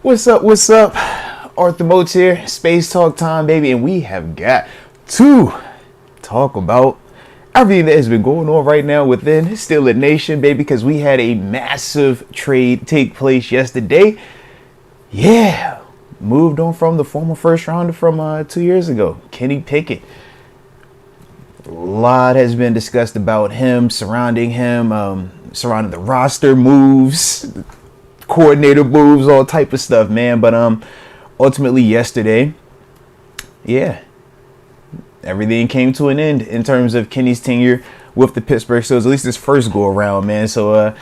What's up? What's up? Arthur Moats here. Space Talk time, baby. And we have got to talk about everything that has been going on right now within Steelers Nation, baby, because we had a massive trade take place yesterday. Yeah. Moved on from the former first rounder from 2 years ago, Kenny Pickett. A lot has been discussed about him, surrounding the roster moves, coordinator moves, all type of stuff, man. But ultimately yesterday, yeah, everything came to an end in terms of Kenny's tenure with the Pittsburgh Steelers, at least this first go around, man. So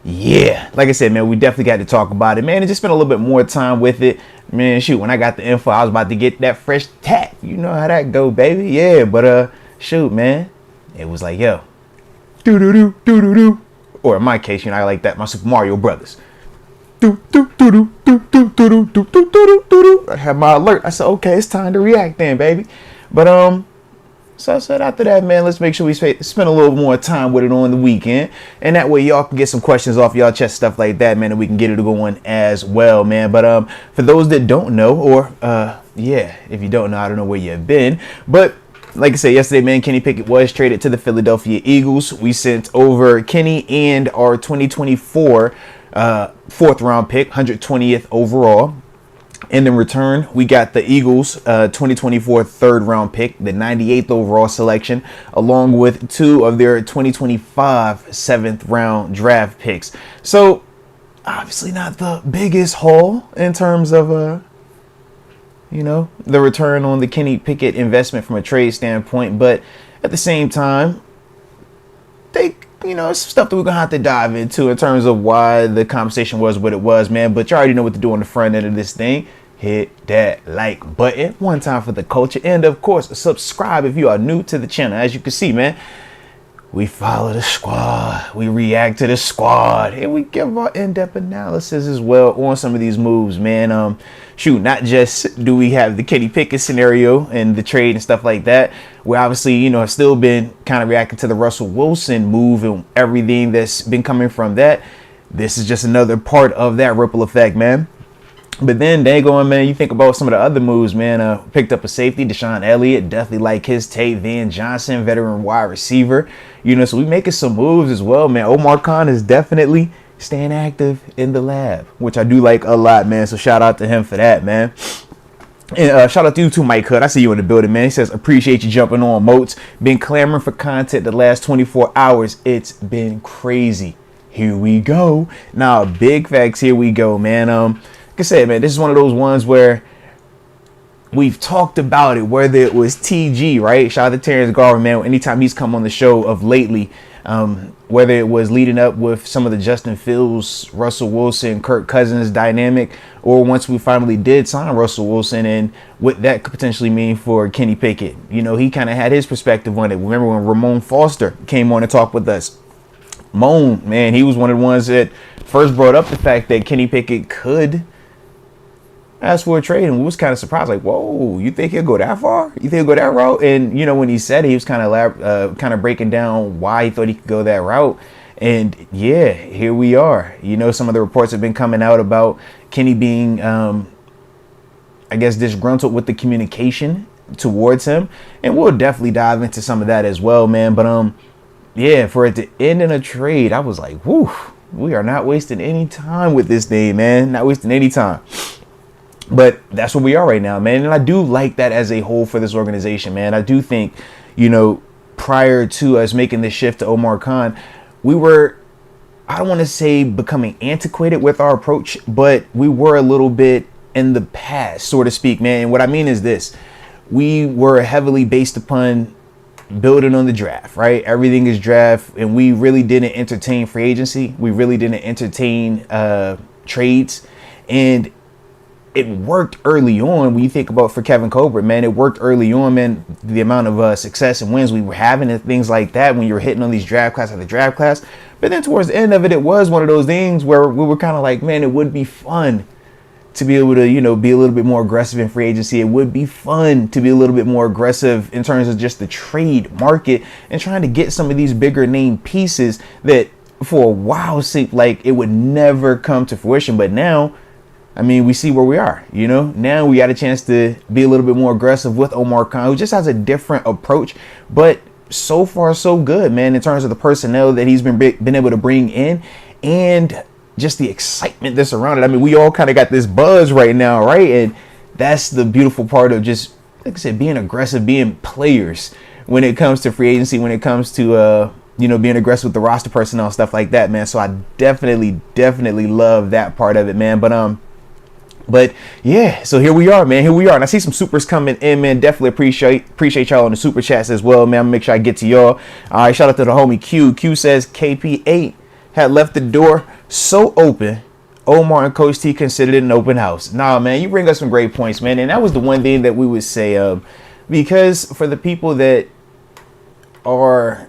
yeah, like I said, man, we definitely got to talk about it, man, and just spend a little bit more time with it, man. Shoot, when I got the info, I was about to get that fresh tat. You know how that go, baby. Yeah, but shoot, man, it was like, yo, do do do do do do, or in my case, I like that, my Super Mario Brothers. I had my alert. I said, okay, it's time to react then, baby. But so I said after that, man, let's make sure we spend a little more time with it on the weekend, and that way y'all can get some questions off y'all chest, stuff like that, man, and we can get it going as well, man. But for those that don't know, or yeah, if you don't know, I don't know where you've been, but like I said yesterday, man, Kenny Pickett was traded to the Philadelphia Eagles. We sent over Kenny and our 2024 fourth round pick, 120th overall. And in return, we got the Eagles 2024 third round pick, the 98th overall selection, along with two of their 2025 seventh round draft picks. So obviously not the biggest haul in terms of the return on the Kenny Pickett investment from a trade standpoint, but at the same time, it's some stuff that we're going to have to dive into in terms of why the conversation was what it was, man. But you already know what to do on the front end of this thing. Hit that like button one time for the culture. And, of course, subscribe if you are new to the channel. As you can see, man, we follow the squad. We react to the squad. And we give our in-depth analysis as well on some of these moves, man. Shoot, not just do we have the Kenny Pickett scenario and the trade and stuff like that. We obviously, have still been kind of reacting to the Russell Wilson move and everything that's been coming from that. This is just another part of that ripple effect, man. But then, dang on, man, you think about some of the other moves, man. Picked up a safety, Deshaun Elliott. Definitely like his tape. Van Johnson, veteran wide receiver. So we making some moves as well, man. Omar Khan is definitely staying active in the lab, which I do like a lot, man. So shout out to him for that, man. And shout out to you too, Mike Hood. I see you in the building, man. He says, appreciate you jumping on, Moats. Been clamoring for content the last 24 hours. It's been crazy. Here we go. Now, big facts. Here we go, man. Like I said, man, this is one of those ones where we've talked about it, whether it was TG, right? Shout out to Terrence Garvin, man. Anytime he's come on the show of lately, whether it was leading up with some of the Justin Fields, Russell Wilson, Kirk Cousins dynamic, or once we finally did sign Russell Wilson and what that could potentially mean for Kenny Pickett. He kind of had his perspective on it. Remember when Ramon Foster came on to talk with us? Moan, man, he was one of the ones that first brought up the fact that Kenny Pickett could ask for a trade, and we was kind of surprised, like, whoa, you think he'll go that far? You think he'll go that route? And when he said it, he was kind of breaking down why he thought he could go that route. And yeah, here we are. Some of the reports have been coming out about Kenny being, I guess, disgruntled with the communication towards him, and we'll definitely dive into some of that as well, man. But yeah, for it to end in a trade, I was like, whew, we are not wasting any time with this thing, man. Not wasting any time. But that's where we are right now, man. And I do like that as a whole for this organization, man. I do think, prior to us making the shift to Omar Khan, we were, I don't want to say becoming antiquated with our approach, but we were a little bit in the past, so to speak, man. And what I mean is this. We were heavily based upon building on the draft, right? Everything is draft, and we really didn't entertain free agency. We really didn't entertain trades. And it worked early on. When you think about for Kevin Colbert, man, it worked early on, man. The amount of success and wins we were having and things like that when you were hitting on these draft class after draft class. But then towards the end of it, it was one of those things where we were kind of like, man, it would be fun to be able to, be a little bit more aggressive in free agency. It would be fun to be a little bit more aggressive in terms of just the trade market and trying to get some of these bigger name pieces that for a while seemed like it would never come to fruition. But now I mean, we see where we are, you know. Now we got a chance to be a little bit more aggressive with Omar Khan, who just has a different approach. But so far, so good, man, in terms of the personnel that he's been able to bring in and just the excitement that's around it. I mean, we all kind of got this buzz right now, right? And that's the beautiful part of just, like I said, being aggressive, being players when it comes to free agency, when it comes to, you know, being aggressive with the roster personnel, stuff like that, man. So I definitely love that part of it, man. But yeah, so here we are, man. Here we are. And I see some supers coming in, man. Definitely appreciate y'all on the super chats as well, man. I'm gonna make sure I get to y'all. All right, shout out to the homie Q. Q says KP8 had left the door so open. Omar and Coach T considered it an open house. Nah, man, you bring us some great points, man. And that was the one thing that we would say, because for the people that are,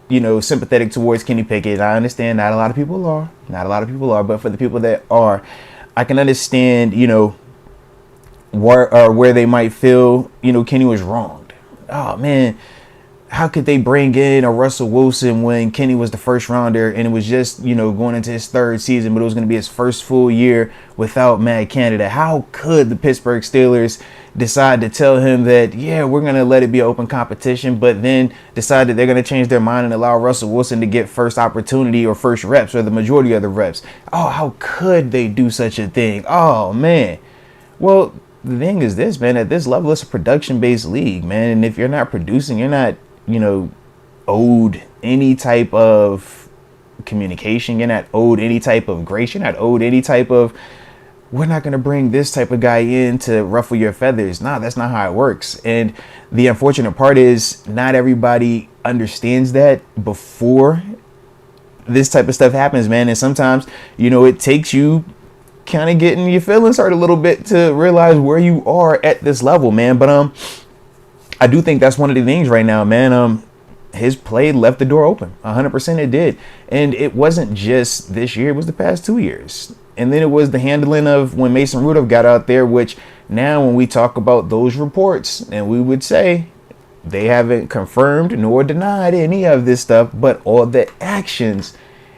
you know, sympathetic towards Kenny Pickett, I understand not a lot of people are. But for the people that are, I can understand, you know, where they might feel, you know, Kenny was wronged. Oh, man, how could they bring in a Russell Wilson when Kenny was the first rounder and it was just, you know, going into his third season, but it was going to be his first full year without Matt Canada? How could the Pittsburgh Steelers decide to tell him that, yeah, we're going to let it be an open competition, but then decide that they're going to change their mind and allow Russell Wilson to get first opportunity or first reps or the majority of the reps? Oh, how could they do such a thing? Oh, man. Well, the thing is this, man, at this level, it's a production-based league, man. And if you're not producing, you're not, you know, owed any type of communication. You're not owed any type of grace. You're not owed any type of, we're not going to bring this type of guy in to ruffle your feathers. Nah, that's not how it works. And the unfortunate part is not everybody understands that before this type of stuff happens, man. And sometimes, you know, it takes you kind of getting your feelings hurt a little bit to realize where you are at this level, man. But I do think that's one of the things right now, man. His play left the door open. 100% it did. And it wasn't just this year. It was the past 2 years. And then it was the handling of when Mason Rudolph got out there, which now when we talk about those reports, and we would say they haven't confirmed nor denied any of this stuff, but all the actions,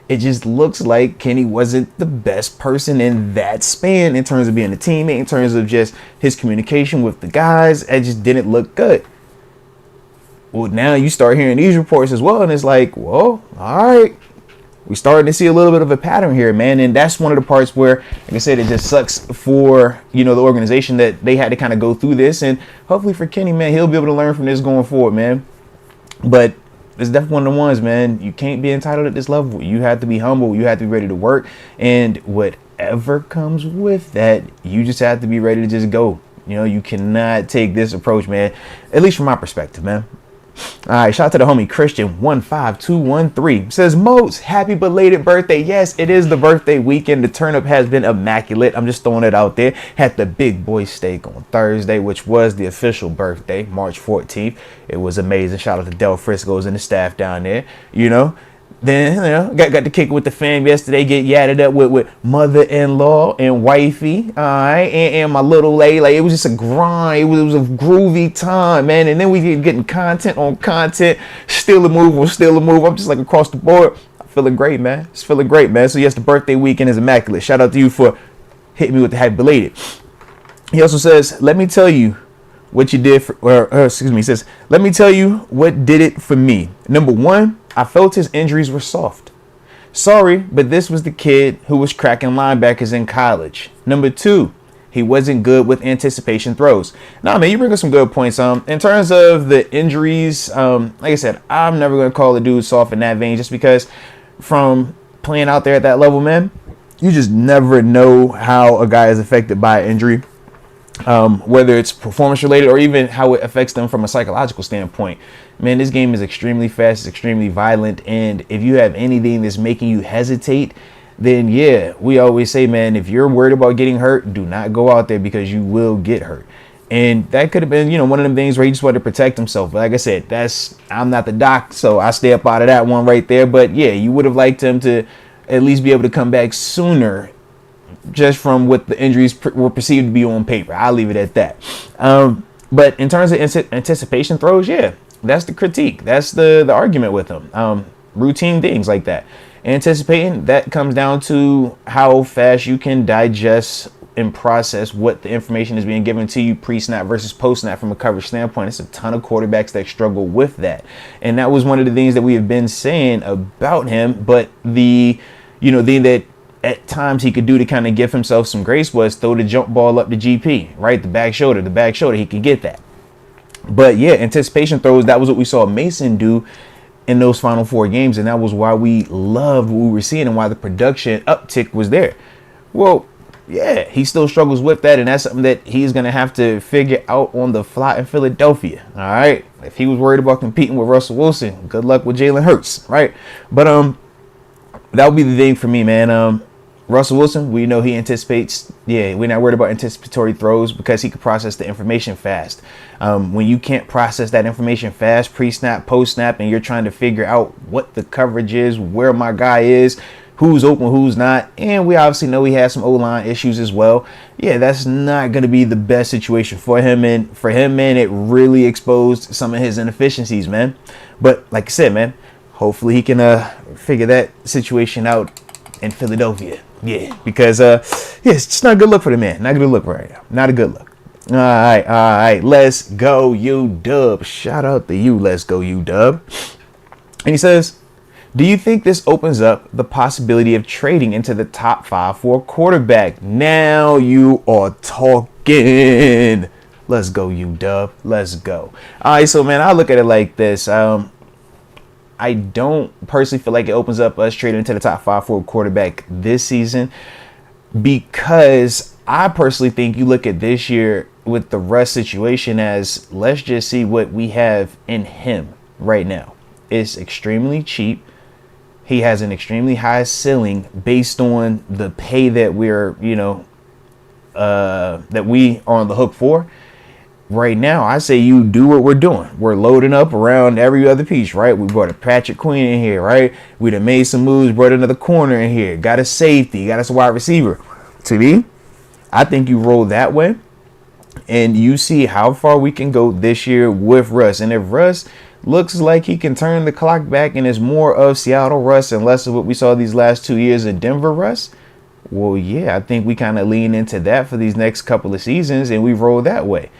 it just looks like Kenny wasn't the best person in that span in terms of being a teammate, in terms of just his communication with the guys. It just didn't look good. Well, now you start hearing these reports as well, and it's like, well, all right. We're starting to see a little bit of a pattern here, man. And that's one of the parts where, like I said, it just sucks for, you know, the organization that they had to kind of go through this. And hopefully for Kenny, man, he'll be able to learn from this going forward, man. But it's definitely one of the ones, man. You can't be entitled at this level. You have to be humble. You have to be ready to work. And whatever comes with that, you just have to be ready to just go. You know, you cannot take this approach, man, at least from my perspective, man. All right, shout out to the homie Christian 15213. Says, Moats, happy belated birthday. Yes, it is the birthday weekend. The turnip has been immaculate. I'm just throwing it out there. Had the big boy steak on Thursday, which was the official birthday, March 14th. It was amazing. Shout out to Del Frisco's and the staff down there. You know, then, you know, got to kick it with the fam yesterday, get yadded up with mother-in-law and wifey, all right, and my little lady. Like, it was just a grind. It was a groovy time, man. And then we getting content on content, still a move. I'm just like across the board. I'm feeling great, man. It's feeling great, man. So yes, the birthday weekend is immaculate. Shout out to you for hitting me with the happy belated. He also says, let me tell you what you did he says, let me tell you what did it for me. Number one, I felt his injuries were soft. Sorry, but this was the kid who was cracking linebackers in college. Number two, he wasn't good with anticipation throws. Nah, man, you bring up some good points. In terms of the injuries, like I said, I'm never going to call the dude soft in that vein, just because from playing out there at that level, man, you just never know how a guy is affected by an injury. Whether it's performance related or even how it affects them from a psychological standpoint. Man, this game is extremely fast, it's extremely violent, and if you have anything that's making you hesitate, then yeah, we always say, man, if you're worried about getting hurt, do not go out there, because you will get hurt. And that could have been, you know, one of them things where he just wanted to protect himself. But like I said, I'm not the doc, so I stay up out of that one right there. But yeah, you would have liked him to at least be able to come back sooner, just from what the injuries were perceived to be on paper. I'll leave it at that. But in terms of anticipation throws, yeah, that's the critique. That's the argument with him. Routine things like that. Anticipating, that comes down to how fast you can digest and process what the information is being given to you pre-snap versus post-snap from a coverage standpoint. It's a ton of quarterbacks that struggle with that. And that was one of the things that we have been saying about him. But the thing that at times he could do to kind of give himself some grace was throw the jump ball up to GP, right? The back shoulder, he could get that. But yeah, anticipation throws, that was what we saw Mason do in those final 4 games. And that was why we loved what we were seeing and why the production uptick was there. Well, yeah, he still struggles with that. And that's something that he's going to have to figure out on the fly in Philadelphia. All right. If he was worried about competing with Russell Wilson, good luck with Jalen Hurts. Right. But that would be the thing for me, man. Russell Wilson, we know he anticipates. Yeah, we're not worried about anticipatory throws because he can process the information fast. When you can't process that information fast, pre-snap, post-snap, and you're trying to figure out what the coverage is, where my guy is, who's open, who's not, and we obviously know he has some O-line issues as well. Yeah, that's not going to be the best situation for him. And for him, man, it really exposed some of his inefficiencies, man. But like I said, man, hopefully he can figure that situation out in Philadelphia. Yeah, because it's just not a good look for the man. Not a good look right now. Not a good look. All right. Let's go, UW. Shout out to you. Let's go, UW. And he says, do you think this opens up the possibility of trading into the top 5 for a quarterback? Now you are talking. Let's go, UW. Let's go. All right, so man, I look at it like this. I don't personally feel like it opens up us trading into the top 5 for a quarterback this season, because I personally think you look at this year with the Russ situation as, let's just see what we have in him right now. It's extremely cheap. He has an extremely high ceiling based on the pay that we're, that we are on the hook for. Right now, I say you do what we're doing. We're loading up around every other piece, right? We brought a Patrick Queen in here, right? We done made some moves, brought another corner in here, got a safety, got us a wide receiver. To me, I think you roll that way and you see how far we can go this year with Russ. And if Russ looks like he can turn the clock back and is more of Seattle Russ and less of what we saw these last 2 years of Denver Russ, well, yeah, I think we kind of lean into that for these next couple of seasons and we roll that way.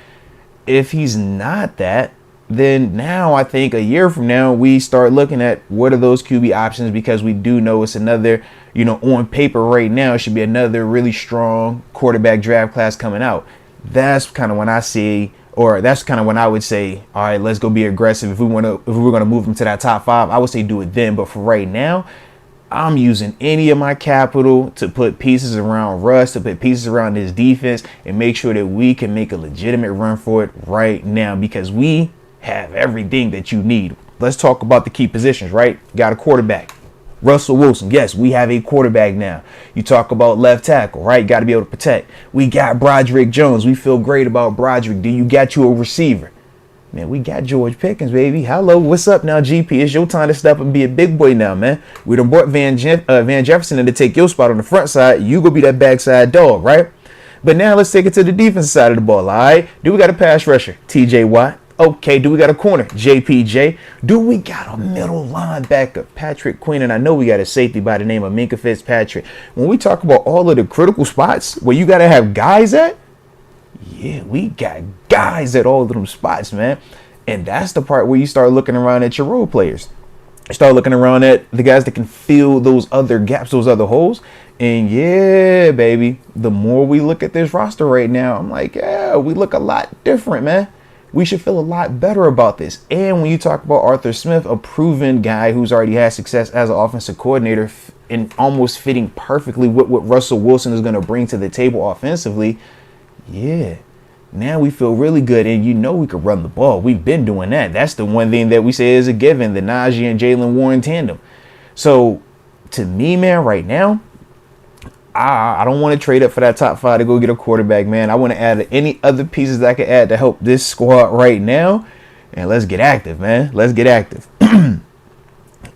If he's not that, then now I think a year from now, we start looking at what are those QB options, because we do know it's another, on paper right now, it should be another really strong quarterback draft class coming out. That's kind of when I see, or that's kind of when I would say, all right, let's go be aggressive. If we were going to move him to that top 5, I would say do it then. But for right now, I'm using any of my capital to put pieces around Russ, to put pieces around his defense and make sure that we can make a legitimate run for it right now, because we have everything that you need. Let's talk about the key positions, right? Got a quarterback. Russell Wilson. Yes, we have a quarterback now. You talk about left tackle, right? Got to be able to protect. We got Broderick Jones. We feel great about Broderick. Do you got you a receiver? Man, we got George Pickens, baby. Hello, what's up now, GP? It's your time to step up and be a big boy now, man. We done brought Van Jefferson in to take your spot on the front side. You go be that backside dog, right? But now let's take it to the defensive side of the ball, all right? Do we got a pass rusher? TJ Watt. Okay, do we got a corner? JPJ. Do we got a middle linebacker? Patrick Queen. And I know we got a safety by the name of Minkah Fitzpatrick. When we talk about all of the critical spots where you got to have guys at, yeah, we got guys at all of them spots, man. And that's the part where you start looking around at your role players. You start looking around at the guys that can fill those other gaps, those other holes. And yeah, baby, the more we look at this roster right now, I'm like, yeah, we look a lot different, man. We should feel a lot better about this. And when you talk about Arthur Smith, a proven guy who's already had success as an offensive coordinator and almost fitting perfectly with what Russell Wilson is going to bring to the table offensively, yeah, now we feel really good. And we could run the ball. We've been doing that. That's the one thing that we say is a given, the Najee and Jalen Warren tandem. So to me, man, right now, I don't want to trade up for that top 5 to go get a quarterback, man. I want to add any other pieces that I can add to help this squad right now. And let's get active, man. Let's get active. All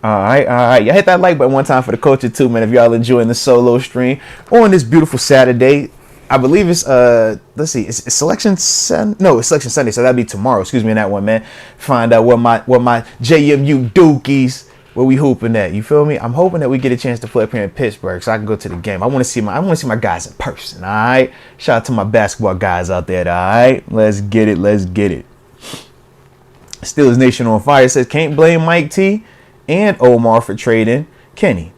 right. Y'all hit that like button one time for the culture too, man. If y'all enjoying the solo stream on this beautiful Saturday. I believe it's let's see, it's Selection Sunday. No, it's Selection Sunday, so that'll be tomorrow. Excuse me on that one, man. Find out what my JMU Dookies Where we hooping at? You feel me? I'm hoping that we get a chance to play up here in Pittsburgh so I can go to the game. I want to see my guys in person. All right. Shout out to my basketball guys out there. All right. Let's get it. Let's get it. Steelers Nation on fire says can't blame Mike T and Omar for trading Kenny.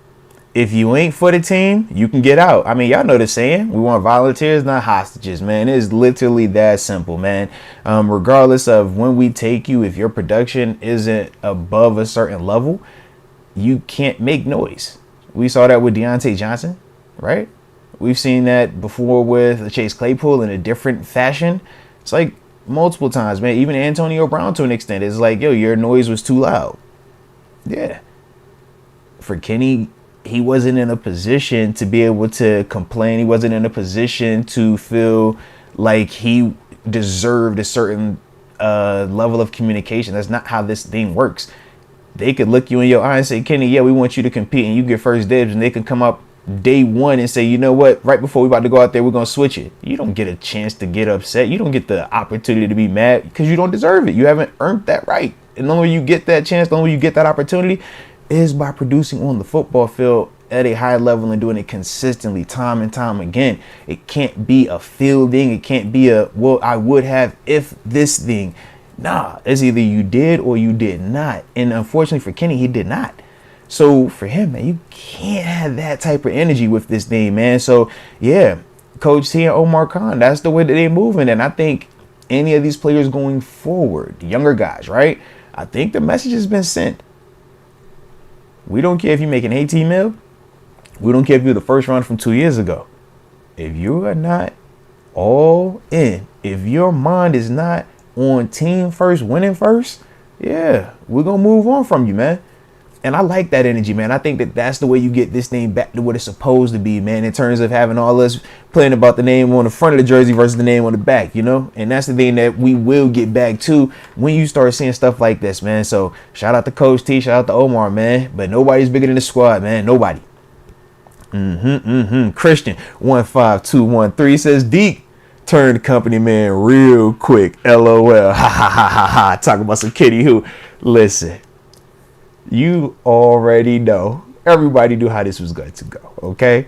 If you ain't for the team, you can get out. I mean, y'all know the saying. We want volunteers, not hostages, man. It is literally that simple, man. Regardless of when we take you, if your production isn't above a certain level, you can't make noise. We saw that with Deontay Johnson, right? We've seen that before with Chase Claypool in a different fashion. It's like multiple times, man. Even Antonio Brown to an extent. It's like, yo, your noise was too loud. Yeah. For Kenny, he wasn't in a position to be able to complain. He wasn't in a position to feel like he deserved a certain level of communication. That's not how this thing works. They could look you in your eye and say, Kenny, yeah, we want you to compete and you get first dibs. And they could come up day one and say, you know what, right before we about to go out there, we're going to switch it. You don't get a chance to get upset. You don't get the opportunity to be mad because you don't deserve it. You haven't earned that right. And the only way you get that chance, the only way you get that opportunity is by producing on the football field at a high level and doing it consistently time and time again. It can't be a fielding. It can't be a, well, I would have if this thing. Nah, it's either you did or you did not. And unfortunately for Kenny, he did not. So for him, man, you can't have that type of energy with this thing, man. So yeah, Coach T and Omar Khan, that's the way that they're moving. And I think any of these players going forward, the younger guys, right? I think the message has been sent. We don't care if you're making 18 mil. We don't care if you're the first round from 2 years ago. If you are not all in, if your mind is not on team first, winning first, yeah, we're going to move on from you, man. And I like that energy, man. I think that that's the way you get this thing back to what it's supposed to be, man, in terms of having all us playing about the name on the front of the jersey versus the name on the back, you know? And that's the thing that we will get back to when you start seeing stuff like this, man. So shout out to Coach T, shout out to Omar, man. But nobody's bigger than the squad, man. Nobody. Christian 15213 says Deke turned company man real quick. LOL. Ha ha ha ha ha. Talking about some kitty who. Listen. You already know. Everybody knew how this was going to go, okay?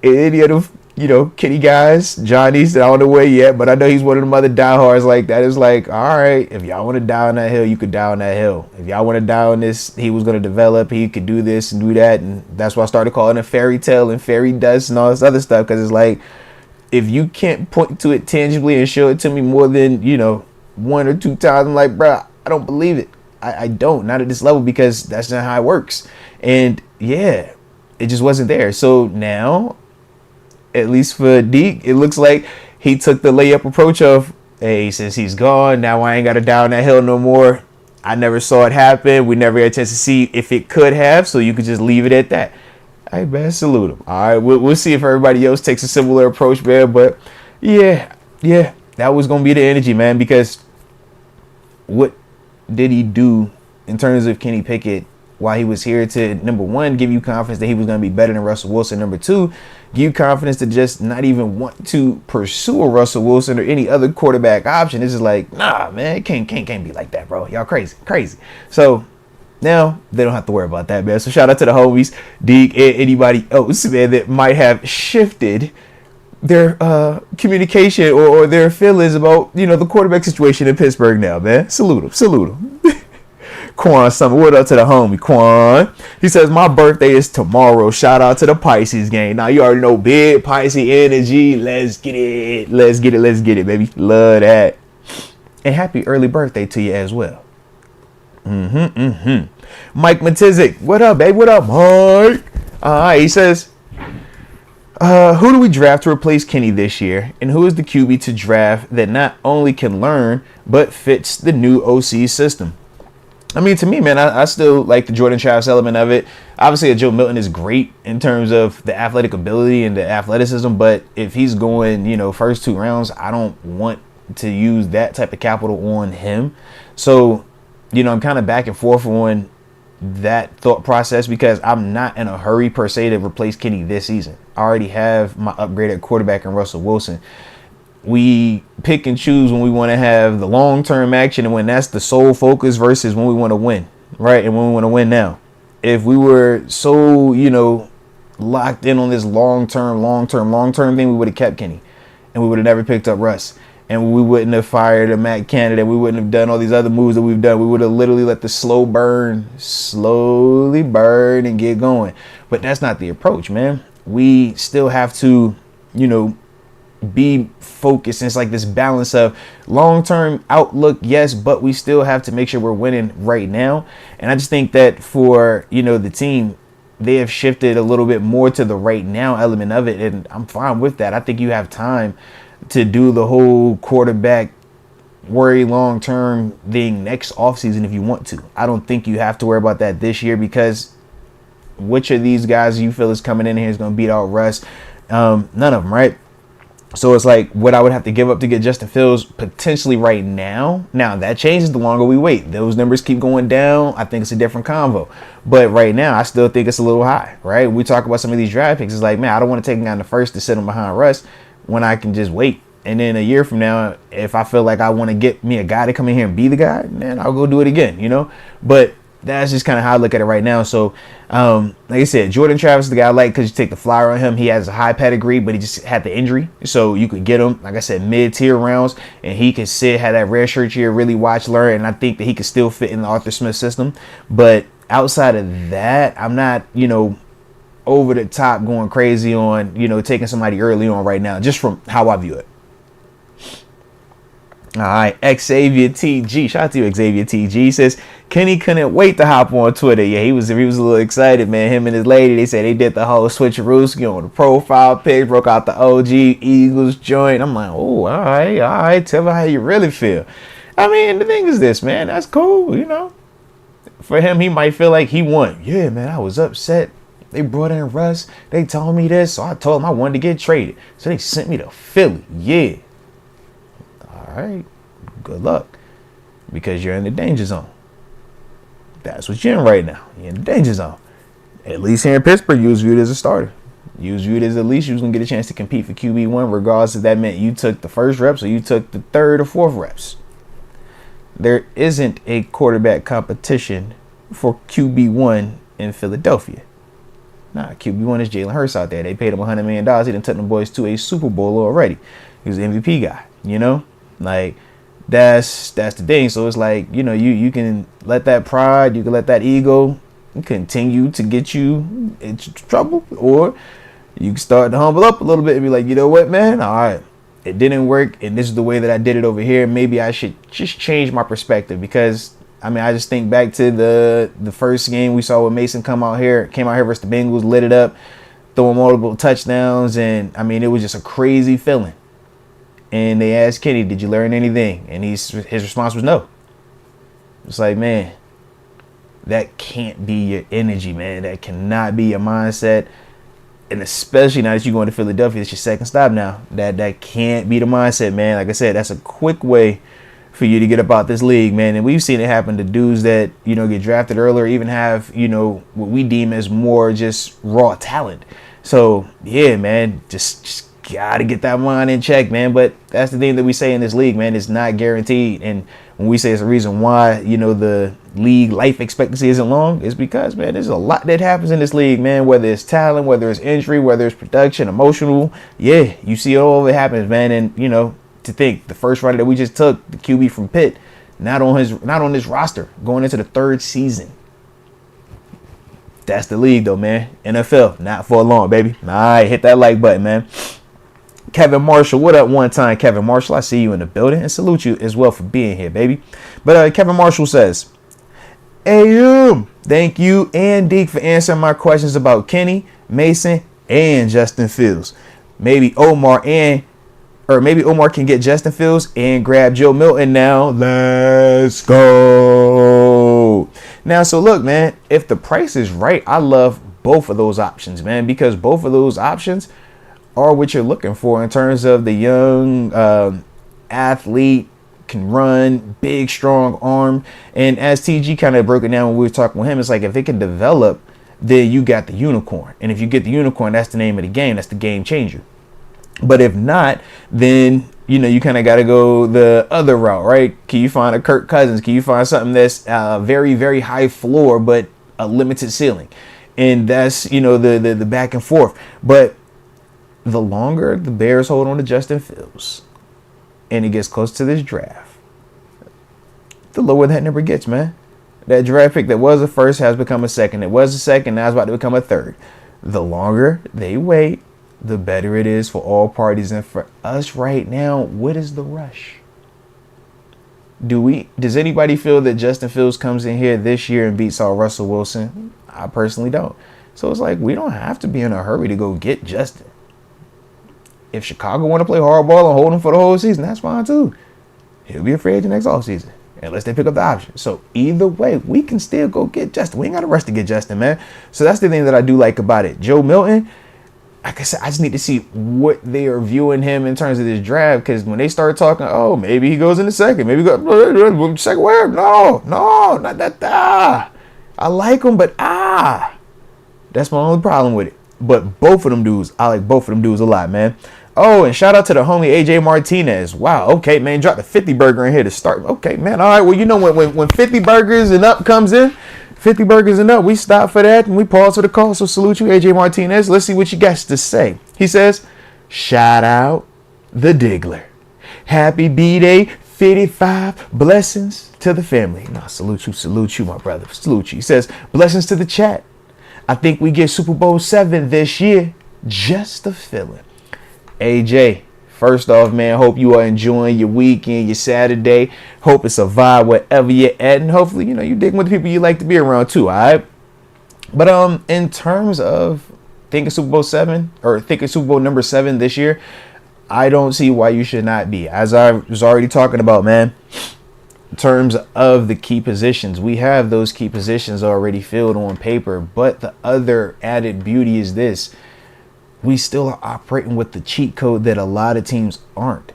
Any of the, kitty guys, Johnny's not on the way yet, but I know he's one of them other diehards like that. It's like, all right, if y'all want to die on that hill, you could die on that hill. If y'all want to die on this, he was going to develop, he could do this and do that. And that's why I started calling it fairy tale and fairy dust and all this other stuff, because it's like, if you can't point to it tangibly and show it to me more than, 1 or 2 times, I'm like, bro, I don't believe it. I don't, not at this level, because that's not how it works. And yeah, it just wasn't there. So now, at least for Deke, it looks like he took the layup approach of, hey, since he's gone, now I ain't got to die on that hill no more. I never saw it happen. We never had a chance to see if it could have, so you could just leave it at that. Hey, man, salute him. All right, we'll see if everybody else takes a similar approach, man. But yeah, that was going to be the energy, man, because what did he do in terms of Kenny Pickett while he was here to, number one, give you confidence that he was going to be better than Russell Wilson? Number two, give you confidence to just not even want to pursue a Russell Wilson or any other quarterback option. It's just like, nah, man, it can't be like that, bro. Y'all crazy. So now they don't have to worry about that, man. So shout out to the homies, Deke, and anybody else, man, that might have shifted their communication or their feelings about, the quarterback situation in Pittsburgh now, man. Salute him. Quan Summer, what up to the homie, Quan? He says, my birthday is tomorrow. Shout out to the Pisces gang. Now, you already know, big Pisces energy. Let's get it, baby. Love that. And happy early birthday to you as well. Mike Matizik, what up, babe? What up, Mike? He says, who do we draft to replace Kenny this year? And who is the QB to draft that not only can learn, but fits the new OC system? I mean, to me, man, I still like the Jordan Travis element of it. Obviously, Joe Milton is great in terms of the athletic ability and the athleticism. But if he's going, first 2 rounds, I don't want to use that type of capital on him. So, I'm kind of back and forth on that thought process, because I'm not in a hurry per se to replace Kenny this season. I already have my upgraded quarterback in Russell Wilson. We pick and choose when we want to have the long-term action and when that's the sole focus versus when we want to win, right? And when we want to win now. if we were so, locked in on this long-term thing, we would have kept Kenny and we would have never picked up Russ. And we wouldn't have fired a Matt Canada. We wouldn't have done all these other moves that we've done. We would have literally let the slowly burn and get going. But that's not the approach, man. We still have to, be focused. And it's like this balance of long-term outlook, yes, but we still have to make sure we're winning right now. And I just think that for, the team, they have shifted a little bit more to the right now element of it. And I'm fine with that. I think you have time to do the whole quarterback worry long-term thing next offseason if you want to. I don't think you have to worry about that this year, because which of these guys you feel is coming in here is going to beat out Russ? None of them, right? So it's like what I would have to give up to get Justin Fields potentially right now. Now that changes the longer we wait. Those numbers keep going down. I think it's a different convo. But right now, I still think it's a little high, right? We talk about some of these draft picks. It's like, man, I don't want to take him down the first to sit him behind Russ when I can just wait. And then a year from now, if I feel like I want to get me a guy to come in here and be the guy, then I'll go do it again, But that's just kind of how I look at it right now. So, like I said, Jordan Travis is the guy I like because you take the flyer on him. He has a high pedigree, but he just had the injury. So you could get him, like I said, mid-tier rounds, and he could have that red shirt year, really watch, learn, and I think that he could still fit in the Arthur Smith system. But outside of that, I'm not, over the top going crazy on, taking somebody early on right now, just from how I view it. All right, Xavier TG. Shout out to you, Xavier TG. He says Kenny couldn't wait to hop on Twitter. Yeah, he was a little excited, man. Him and his lady, they said they did the whole switcherooski on the profile pic, broke out the OG Eagles joint. I'm like, oh, all right. Tell me how you really feel. I mean, the thing is this, man. That's cool, For him, he might feel like he won. Yeah, man, I was upset. They brought in Russ. They told me this, so I told them I wanted to get traded. So they sent me to Philly. Yeah. All right, good luck, because you're in the danger zone. That's what you're in right now. You're in the danger zone. At least here in Pittsburgh, you was viewed as a starter. You was viewed as at least you was going to get a chance to compete for QB1, regardless if that meant you took the first reps or you took the third or fourth reps. There isn't a quarterback competition for QB1 in Philadelphia. Nah, QB1 is Jalen Hurts out there. They paid him $100 million. He done took them boys to a Super Bowl already. He was the MVP guy, Like, that's the thing. So it's like, you can let that pride, you can let that ego continue to get you into trouble, or you can start to humble up a little bit and be like, you know what, man? All right, it didn't work, and this is the way that I did it over here. Maybe I should just change my perspective, because I just think back to the first game we saw with Mason came out here versus the Bengals, lit it up, throwing multiple touchdowns, and it was just a crazy feeling. And they asked Kenny, did you learn anything? And his response was no. It's like, man, that can't be your energy, man. That cannot be your mindset. And especially now that you're going to Philadelphia, it's your second stop now. That can't be the mindset, man. Like I said, that's a quick way for you to get about this league, man. And we've seen it happen to dudes that, get drafted earlier, even have, what we deem as more just raw talent. So, yeah, man, just gotta get that mind in check, man. But that's the thing that we say in this league, man. It's not guaranteed. And when we say it's a reason why, the league life expectancy isn't long, it's because, man, there's a lot that happens in this league, man. Whether it's talent, whether it's injury, whether it's production, emotional. Yeah, you see all of it happens, man. And, to think the first runner that we just took, the QB from Pitt, not on this roster going into the third season. That's the league, though, man. NFL, not for long, baby. All right, hit that like button, man. Kevin Marshall, what up one time, Kevin Marshall? I see you in the building, and salute you as well for being here, baby. But Kevin Marshall says, hey, thank you and Deke for answering my questions about Kenny, Mason, and Justin Fields. Maybe Omar can get Justin Fields and grab Joe Milton now. Let's go. Now, so look, man, if the price is right, I love both of those options, man, because both of those options are what you're looking for in terms of the young athlete, can run, big, strong arm. And as TG kind of broke it down when we were talking with him, it's like if it can develop, then you got the unicorn. And if you get the unicorn, that's the name of the game. That's the game changer. But if not, then, you kind of got to go the other route, right? Can you find a Kirk Cousins? Can you find something that's very, very high floor, but a limited ceiling. And that's, the back and forth. But the longer the Bears hold on to Justin Fields and it gets close to this draft, the lower that number gets, man. That draft pick that was a first has become a second. It was a second, now it's about to become a third. The longer they wait, the better it is for all parties. And for us right now, what is the rush? Does anybody feel that Justin Fields comes in here this year and beats out Russell Wilson? I personally don't. So it's like, we don't have to be in a hurry to go get Justin. If Chicago want to play hardball and hold him for the whole season, that's fine too. He'll be a free agent next offseason, unless they pick up the option. So either way, we can still go get Justin. We ain't got to rush to get Justin, man. So that's the thing that I do like about it. Joe Milton, like I said, I just need to see what they are viewing him in terms of this draft, because when they start talking, oh, maybe he goes in the second, maybe go second where? No, not that. I like him, but that's my only problem with it. But both of them dudes, I like both of them dudes a lot, man. Oh, and shout out to the homie AJ Martinez. Wow, okay, man, drop the 50 burger in here to start. Okay, man, all right. Well, when 50 burgers and up comes in, 50 burgers and up, we stop for that and we pause for the call. So salute you, AJ Martinez. Let's see what you got to say. He says, shout out the Diggler. Happy B-Day 55. Blessings to the family. No, salute you, my brother. Salute you. He says, blessings to the chat. I think we get Super Bowl 7 this year. Just a feeling. AJ, first off, man, hope you are enjoying your weekend, your Saturday. Hope it's a vibe wherever you're at. And hopefully, you dig with the people you like to be around too, all right? But in terms of thinking Super Bowl 7 or thinking Super Bowl number 7 this year, I don't see why you should not be. As I was already talking about, man, in terms of the key positions, we have those key positions already filled on paper. But the other added beauty is this. We still are operating with the cheat code that a lot of teams aren't.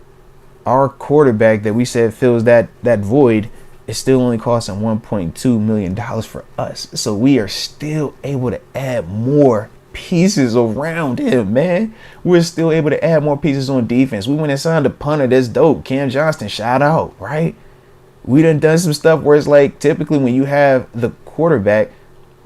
Our quarterback that we said fills that void is still only costing $1.2 million for us. So we are still able to add more pieces around him, man. We're still able to add more pieces on defense. We went and signed a punter that's dope. Cam Johnston, shout out, right? We done some stuff where it's like typically when you have the quarterback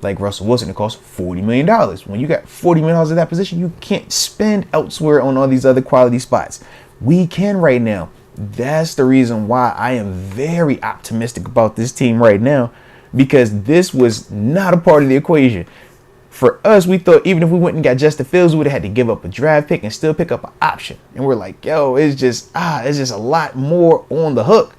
like Russell Wilson, it costs $40 million. When you got $40 million at that position, you can't spend elsewhere on all these other quality spots. We can right now. That's the reason why I am very optimistic about this team right now, because this was not a part of the equation. For us, we thought even if we went and got Justin Fields, we would have had to give up a draft pick and still pick up an option. And we're like, yo, it's just a lot more on the hook.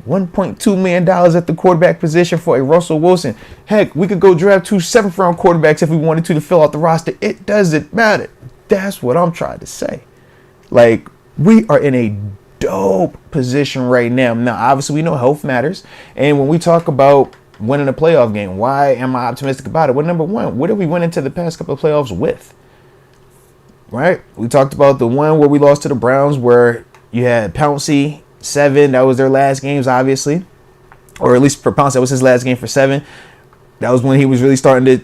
$1.2 million at the quarterback position for a Russell Wilson. Heck, we could go draft 2 7th-round quarterbacks if we wanted to fill out the roster. It doesn't matter. That's what I'm trying to say. Like, we are in a dope position right now. Now, obviously, we know health matters. And when we talk about winning a playoff game, why am I optimistic about it? Well, number one, what did we went into the past couple of playoffs with? Right? We talked about the one where we lost to the Browns, where you had Pouncey, 7, that was their last games, obviously, or at least for Pounce, that was his last game for 7. That was when he was really starting to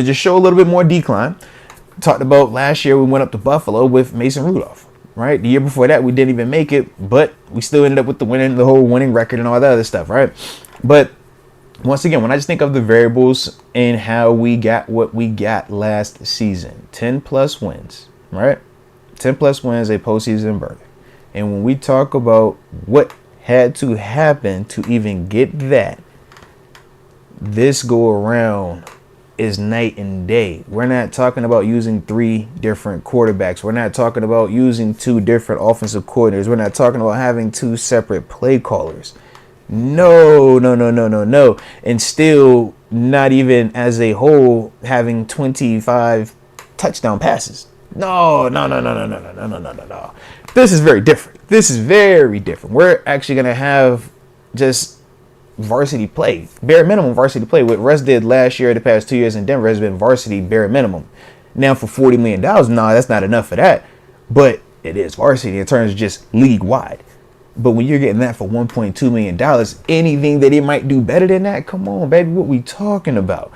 just show a little bit more decline. Talked about last year, we went up to Buffalo with Mason Rudolph, right? The year before that, we didn't even make it, but we still ended up with the whole winning record and all that other stuff, right? But once again, when I just think of the variables and how we got what we got last season, 10 plus wins, right? 10 plus wins, a postseason berth. And when we talk about what had to happen to even get that, this go around is night and day. We're not talking about using 3 different quarterbacks. We're not talking about using 2 different offensive coordinators. We're not talking about having 2 separate play callers. No. And still not even as a whole having 25 touchdown passes. No. This is very different. We're actually going to have just varsity play, bare minimum varsity play. What Russ did last year, the past 2 years in Denver has been varsity bare minimum. Now for $40 million, that's not enough for that. But it is varsity in terms of just league wide. But when you're getting that for $1.2 million, anything that it might do better than that, come on, baby, what we talking about?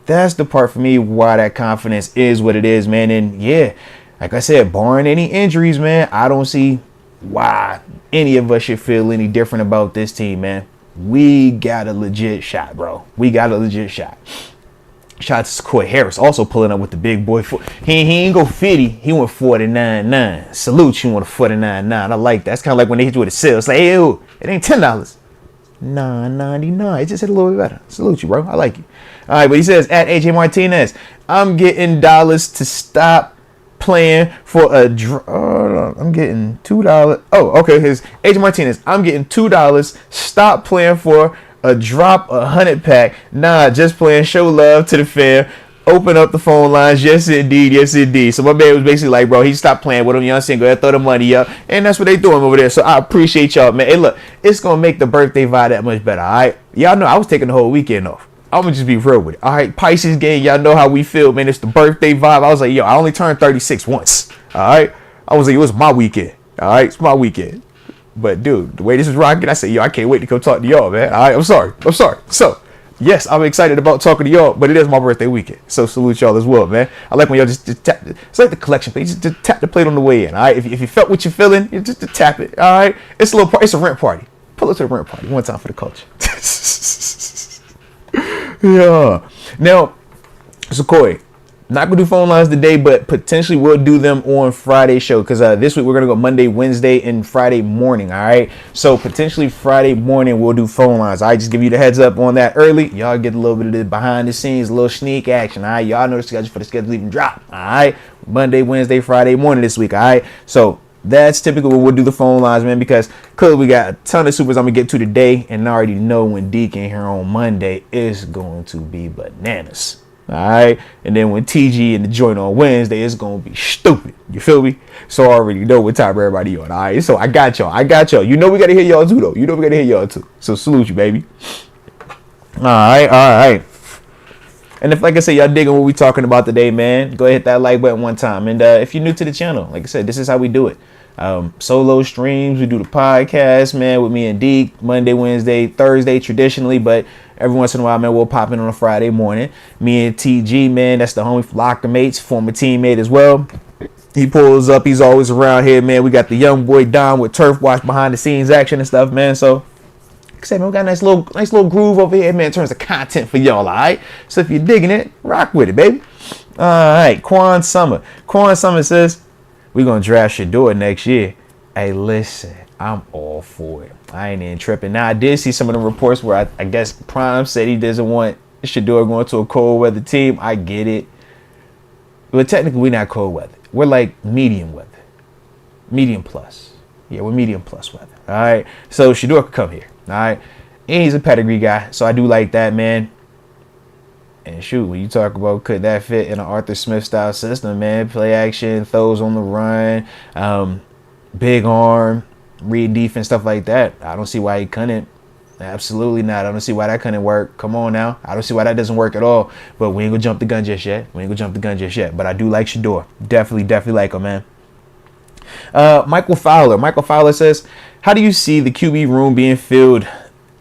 That's the part for me why that confidence is what it is, man. And yeah, like I said, barring any injuries, man, I don't see why any of us should feel any different about this team, man. we got a legit shot, bro. We got a legit shot. Shout out to Coy Harris, also pulling up with the big boy. He ain't go 50. He went 49.9. Salute you on a 49.9. I like that. That's kind of like when they hit you with a sale. It's like, hey, yo, it ain't $10. $9.99. It just hit a little bit better. Salute you, bro. I like you. All right, but he says, at AJ Martinez, I'm getting dollars to stop playing for a I'm getting $2. Oh, okay. Here's AJ Martinez. I'm getting $2. Stop playing for a drop 100 pack. Nah, just playing. Show love to the fan. Open up the phone lines. Yes, indeed. Yes, indeed. So my man was basically like, bro, he stopped playing with him. You know what I'm saying? Go ahead, throw the money up. And that's what they doing over there. So I appreciate y'all, man. Hey, look, it's going to make the birthday vibe that much better. All right. Y'all know I was taking the whole weekend off. I'm going to just be real with it. All right. Pisces game. Y'all know how we feel, man. It's the birthday vibe. I was like, yo, I only turned 36 once. All right. I was like, it was my weekend. All right. It's my weekend. But dude, the way this is rocking, I said, yo, I can't wait to come talk to y'all, man. All right. I'm sorry. So, yes, I'm excited about talking to y'all, but it is my birthday weekend. So salute y'all as well, man. I like when y'all just tap. It's like the collection plate. Just tap the plate on the way in. All right. If you felt what you're feeling, you just tap it. All right. It's a little party. It's a rent party. Pull up to the rent party one time for the culture. Yeah. Now, so Coy, not gonna do phone lines today, but potentially we'll do them on Friday show because this week we're gonna go Monday, Wednesday, and Friday morning. All right, so potentially Friday morning we'll do phone lines. I just give you the heads up on that early. Y'all get a little bit of the behind the scenes, a little sneak action. All right, y'all know the schedule for the schedule even drop. All right, Monday, Wednesday, Friday morning this week. All right, so that's typically when we'll do the phone lines, man, because clearly we got a ton of supers I'm gonna get to today, and I already know when Deacon here on Monday is going to be bananas. All right, and then when TG and the joint on Wednesday, it's gonna be stupid. You feel me? So I already know what time everybody on. All right, so I got y'all. You know we gotta hear y'all too, though. So salute you, baby. All right. And if, like I said, y'all digging what we talking about today, man, go ahead, hit that like button one time. And if you're new to the channel, like I said, this is how we do it. Solo streams. We do the podcast, man, with me and Deke Monday, Wednesday, Thursday traditionally, but every once in a while, man, we'll pop in on a Friday morning. Me and TG, man, that's the homie from Locker Mates, former teammate as well. He pulls up. He's always around here, man. We got the young boy Don with turf watch behind the scenes action and stuff, man. So, like I said, man, we got a nice little groove over here, man, in terms of content for y'all, all right? So if you're digging it, rock with it, baby. All right, Quan Summer says, we're going to draft Shador next year. Hey, listen, I'm all for it. I ain't even tripping. Now, I did see some of the reports where I guess Prime said he doesn't want Shador going to a cold weather team. I get it. But technically, we're not cold weather. We're like medium weather. Medium plus. Yeah, we're medium plus weather. All right. So Shador could come here. All right. And he's a pedigree guy. So I do like that, man. And shoot, when you talk about could that fit in an Arthur Smith style system, man, play action, throws on the run, big arm, read defense, stuff like that. I don't see why he couldn't. Absolutely not. I don't see why that couldn't work. Come on now. I don't see why that doesn't work at all. But we ain't gonna jump the gun just yet. But I do like Shador. Definitely like him, man. Michael Fowler says, how do you see the QB room being filled?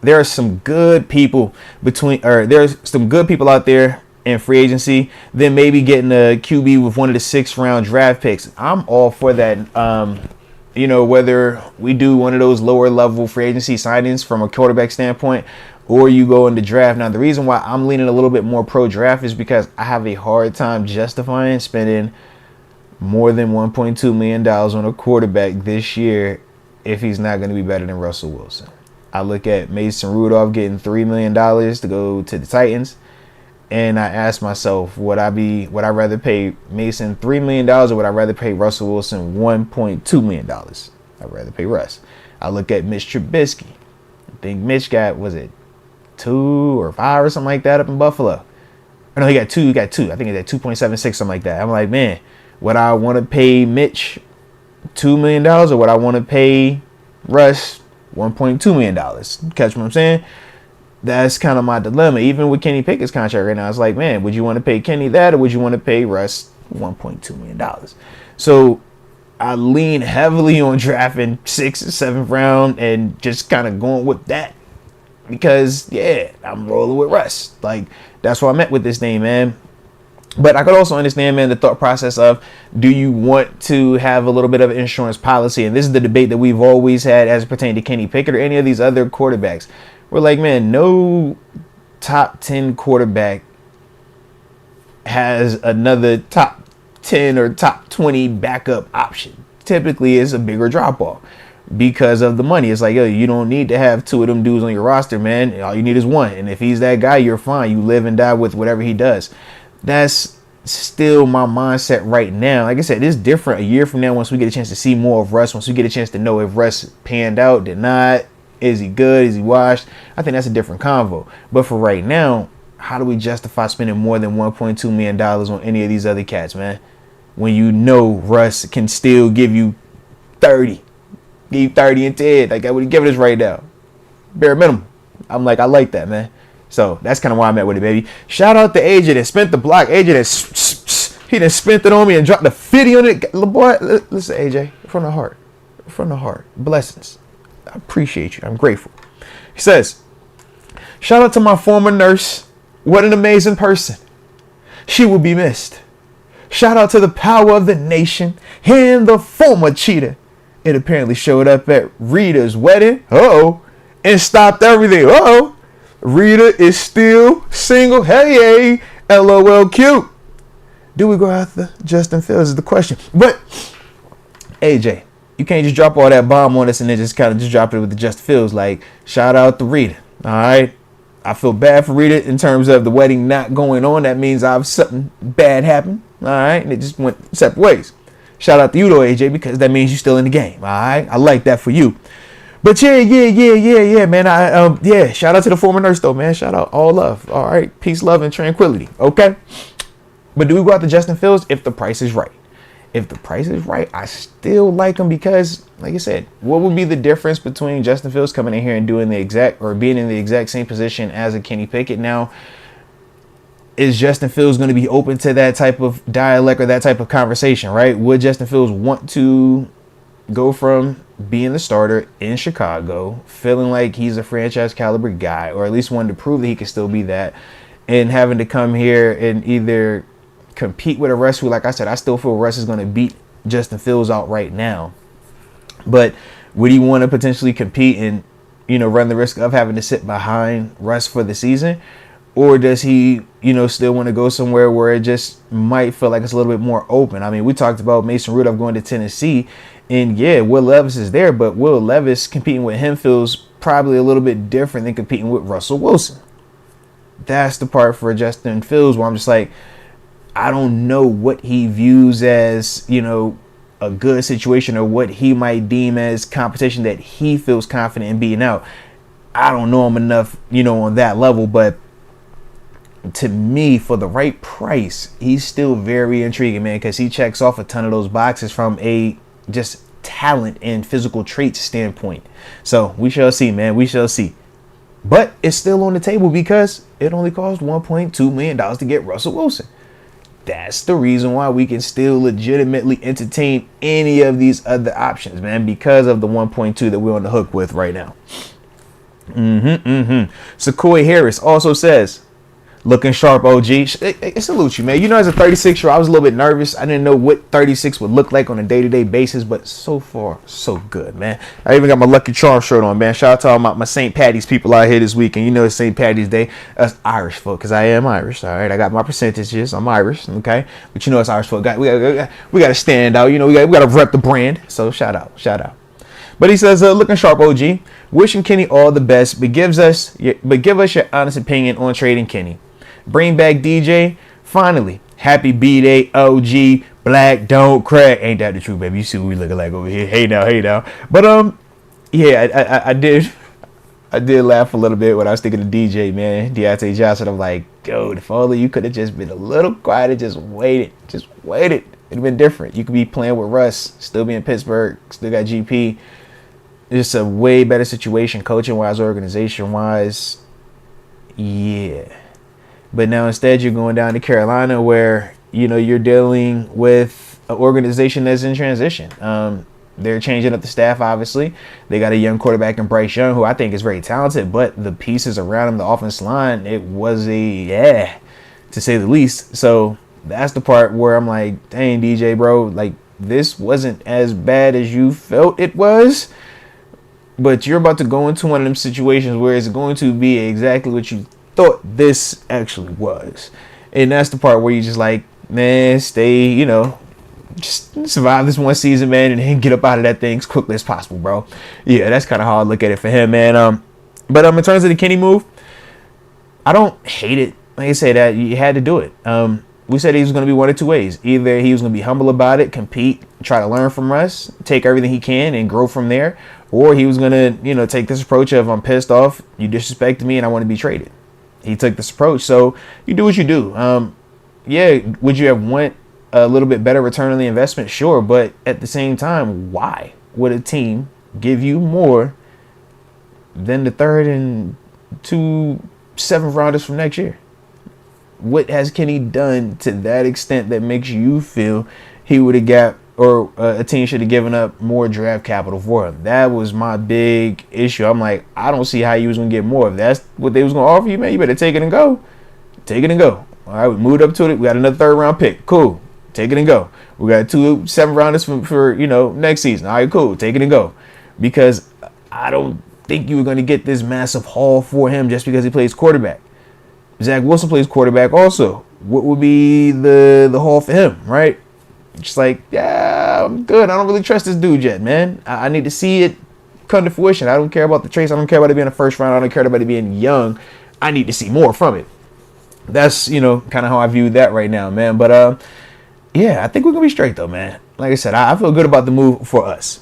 There are some good people there's some good people out there in free agency. Then maybe getting a QB with one of the 6th round draft picks. I'm all for that. Whether we do one of those lower level free agency signings from a quarterback standpoint, or you go in the draft. Now, the reason why I'm leaning a little bit more pro draft is because I have a hard time justifying spending more than $1.2 million on a quarterback this year if he's not going to be better than Russell Wilson. I look at Mason Rudolph getting $3 million to go to the Titans, and I ask myself, would I rather pay Mason $3 million or would I rather pay Russell Wilson $1.2 million? I'd rather pay Russ. I look at Mitch Trubisky. I think Mitch got, was it 2 or 5 or something like that up in Buffalo? Or no, he got 2. I think he got 2.76, something like that. I'm like, man, would I want to pay Mitch $2 million or would I want to pay Russ $1.2 million? Catch what I'm saying? That's kind of my dilemma. Even with Kenny Pickett's contract right now, it's like, man, would you want to pay Kenny that or would you want to pay Russ $1.2 million? So I lean heavily on drafting 6th and 7th round and just kind of going with that because, yeah, I'm rolling with Russ. Like, that's where I'm at with this thing, man. But I could also understand, man, the thought process of, do you want to have a little bit of insurance policy? And this is the debate that we've always had as it pertains to Kenny Pickett or any of these other quarterbacks. we're like, man, no top 10 quarterback has another top 10 or top 20 backup option. Typically, it's a bigger drop off because of the money. It's like, yo, you don't need to have two of them dudes on your roster, man. All you need is one. And if he's that guy, you're fine. You live and die with whatever he does. That's still my mindset right now. Like I said, it's different a year from now once we get a chance to see more of Russ, once we get a chance to know if Russ panned out, did not, is he good, is he washed. I think that's a different convo. But for right now, how do we justify spending more than $1.2 million on any of these other cats, man? When you know Russ can still give you 30. Give you 30 and 10. Like, that would give us right now. Bare minimum. I'm like, I like that, man. So that's kind of why I'm at with it, baby. Shout out to AJ that spent the block. AJ he done spent it on me and dropped the 50 on it. Boy, listen, AJ, from the heart. From the heart. Blessings. I appreciate you. I'm grateful. He says, shout out to my former nurse. What an amazing person. She will be missed. Shout out to the power of the nation and the former cheater. It apparently showed up at Rita's wedding. And stopped everything. Rita is still single. Hey, LOL cute. Do we go after Justin Fields is the question. But AJ, you can't just drop all that bomb on us and then just kind of just drop it with the Justin Fields. Like, shout out to Rita. All right. I feel bad for Rita in terms of the wedding not going on. That means something bad happened. All right. And it just went separate ways. Shout out to you though, AJ, because that means you're still in the game. All right. I like that for you. But yeah, man. Shout out to the former nurse though, man. Shout out, all love. All right. Peace, love, and tranquility. Okay. But do we go out to Justin Fields if the price is right? If the price is right, I still like him because, like I said, what would be the difference between Justin Fields coming in here and being in the exact same position as a Kenny Pickett? Now, is Justin Fields going to be open to that type of dialect or that type of conversation, right? Would Justin Fields want to go from being the starter in Chicago, feeling like he's a franchise caliber guy, or at least wanting to prove that he can still be that, and having to come here and either compete with a Russ who, like I said, I still feel Russ is going to beat Justin Fields out right now. But would he want to potentially compete and, run the risk of having to sit behind Russ for the season? Or does he, still want to go somewhere where it just might feel like it's a little bit more open? I mean, we talked about Mason Rudolph going to Tennessee, and yeah, Will Levis is there, but Will Levis competing with him feels probably a little bit different than competing with Russell Wilson. That's the part for Justin Fields where I'm just like, I don't know what he views as, a good situation or what he might deem as competition that he feels confident in beating out. I don't know him enough, on that level, but to me, for the right price, he's still very intriguing, man, because he checks off a ton of those boxes from a just talent and physical traits standpoint. So we shall see, man. We shall see. But it's still on the table because it only cost $1.2 million to get Russell Wilson. That's the reason why we can still legitimately entertain any of these other options, man, because of the 1.2 that we're on the hook with right now. Sequoia Harris also says, looking sharp, OG. It salutes you, man. As a 36-year-old, I was a little bit nervous. I didn't know what 36 would look like on a day-to-day basis, but so far, so good, man. I even got my Lucky Charm shirt on, man. Shout out to all my St. Patty's people out here this weekend. It's St. Patty's Day. That's Irish folk, because I am Irish, all right? I got my percentages. I'm Irish, okay? But it's Irish folk. We got to stand out. We got to rep the brand. So shout out. But he says, looking sharp, OG. Wishing Kenny all the best, but give us your honest opinion on trading Kenny. Bring back DJ. Finally, happy B-Day, OG. Black don't crack. Ain't that the truth, baby? You see what we looking like over here. Hey now. But yeah, I did laugh a little bit when I was thinking of DJ, man. Deontay Johnson. I'm like, dude, if only you could have just been a little quiet and just waited. It'd have been different. You could be playing with Russ, still be in Pittsburgh, still got GP. It's a way better situation, coaching-wise, organization-wise. Yeah. But now instead you're going down to Carolina where, you're dealing with an organization that's in transition. They're changing up the staff, obviously. They got a young quarterback in Bryce Young, who I think is very talented, but the pieces around him, the offensive line, it was to say the least. So that's the part where I'm like, dang, DJ, bro, like this wasn't as bad as you felt it was. But you're about to go into one of them situations where it's going to be exactly what you thought this actually was. And that's the part where you just like, man, stay, just survive this one season, man, and then get up out of that thing as quickly as possible, bro. Yeah, that's kind of how I look at it for him, man. But in terms of the Kenny move, I don't hate it. Like I say, that you had to do it. We said he was going to be one of two ways. Either he was going to be humble about it, compete, try to learn from us, take everything he can and grow from there. Or he was going to, take this approach of, I'm pissed off, you disrespected me, and I want to be traded. He took this approach. So you do what you do. Yeah, would you have want a little bit better return on the investment? Sure. But at the same time, why would a team give you more than the third and 2 7th rounders from next year? What has Kenny done to that extent that makes you feel he would have got, or a team should have given up more draft capital for him? That was my big issue. I'm like, I don't see how you was going to get more. If that's what they was going to offer you, man, you better take it and go. Take it and go. All right, we moved up to it. We got another 3rd round pick. Cool. Take it and go. We got 2 7th rounders for next season. All right, cool. Take it and go. Because I don't think you were going to get this massive haul for him just because he plays quarterback. Zach Wilson plays quarterback also. What would be the haul for him, right? Just like, yeah, I'm good. I don't really trust this dude yet, man. I need to see it come to fruition. I don't care about the traits. I don't care about it being a 1st round. I don't care about it being young. I need to see more from it. That's, kind of how I view that right now, man. But, yeah, I think we're going to be straight, though, man. Like I said, I feel good about the move for us.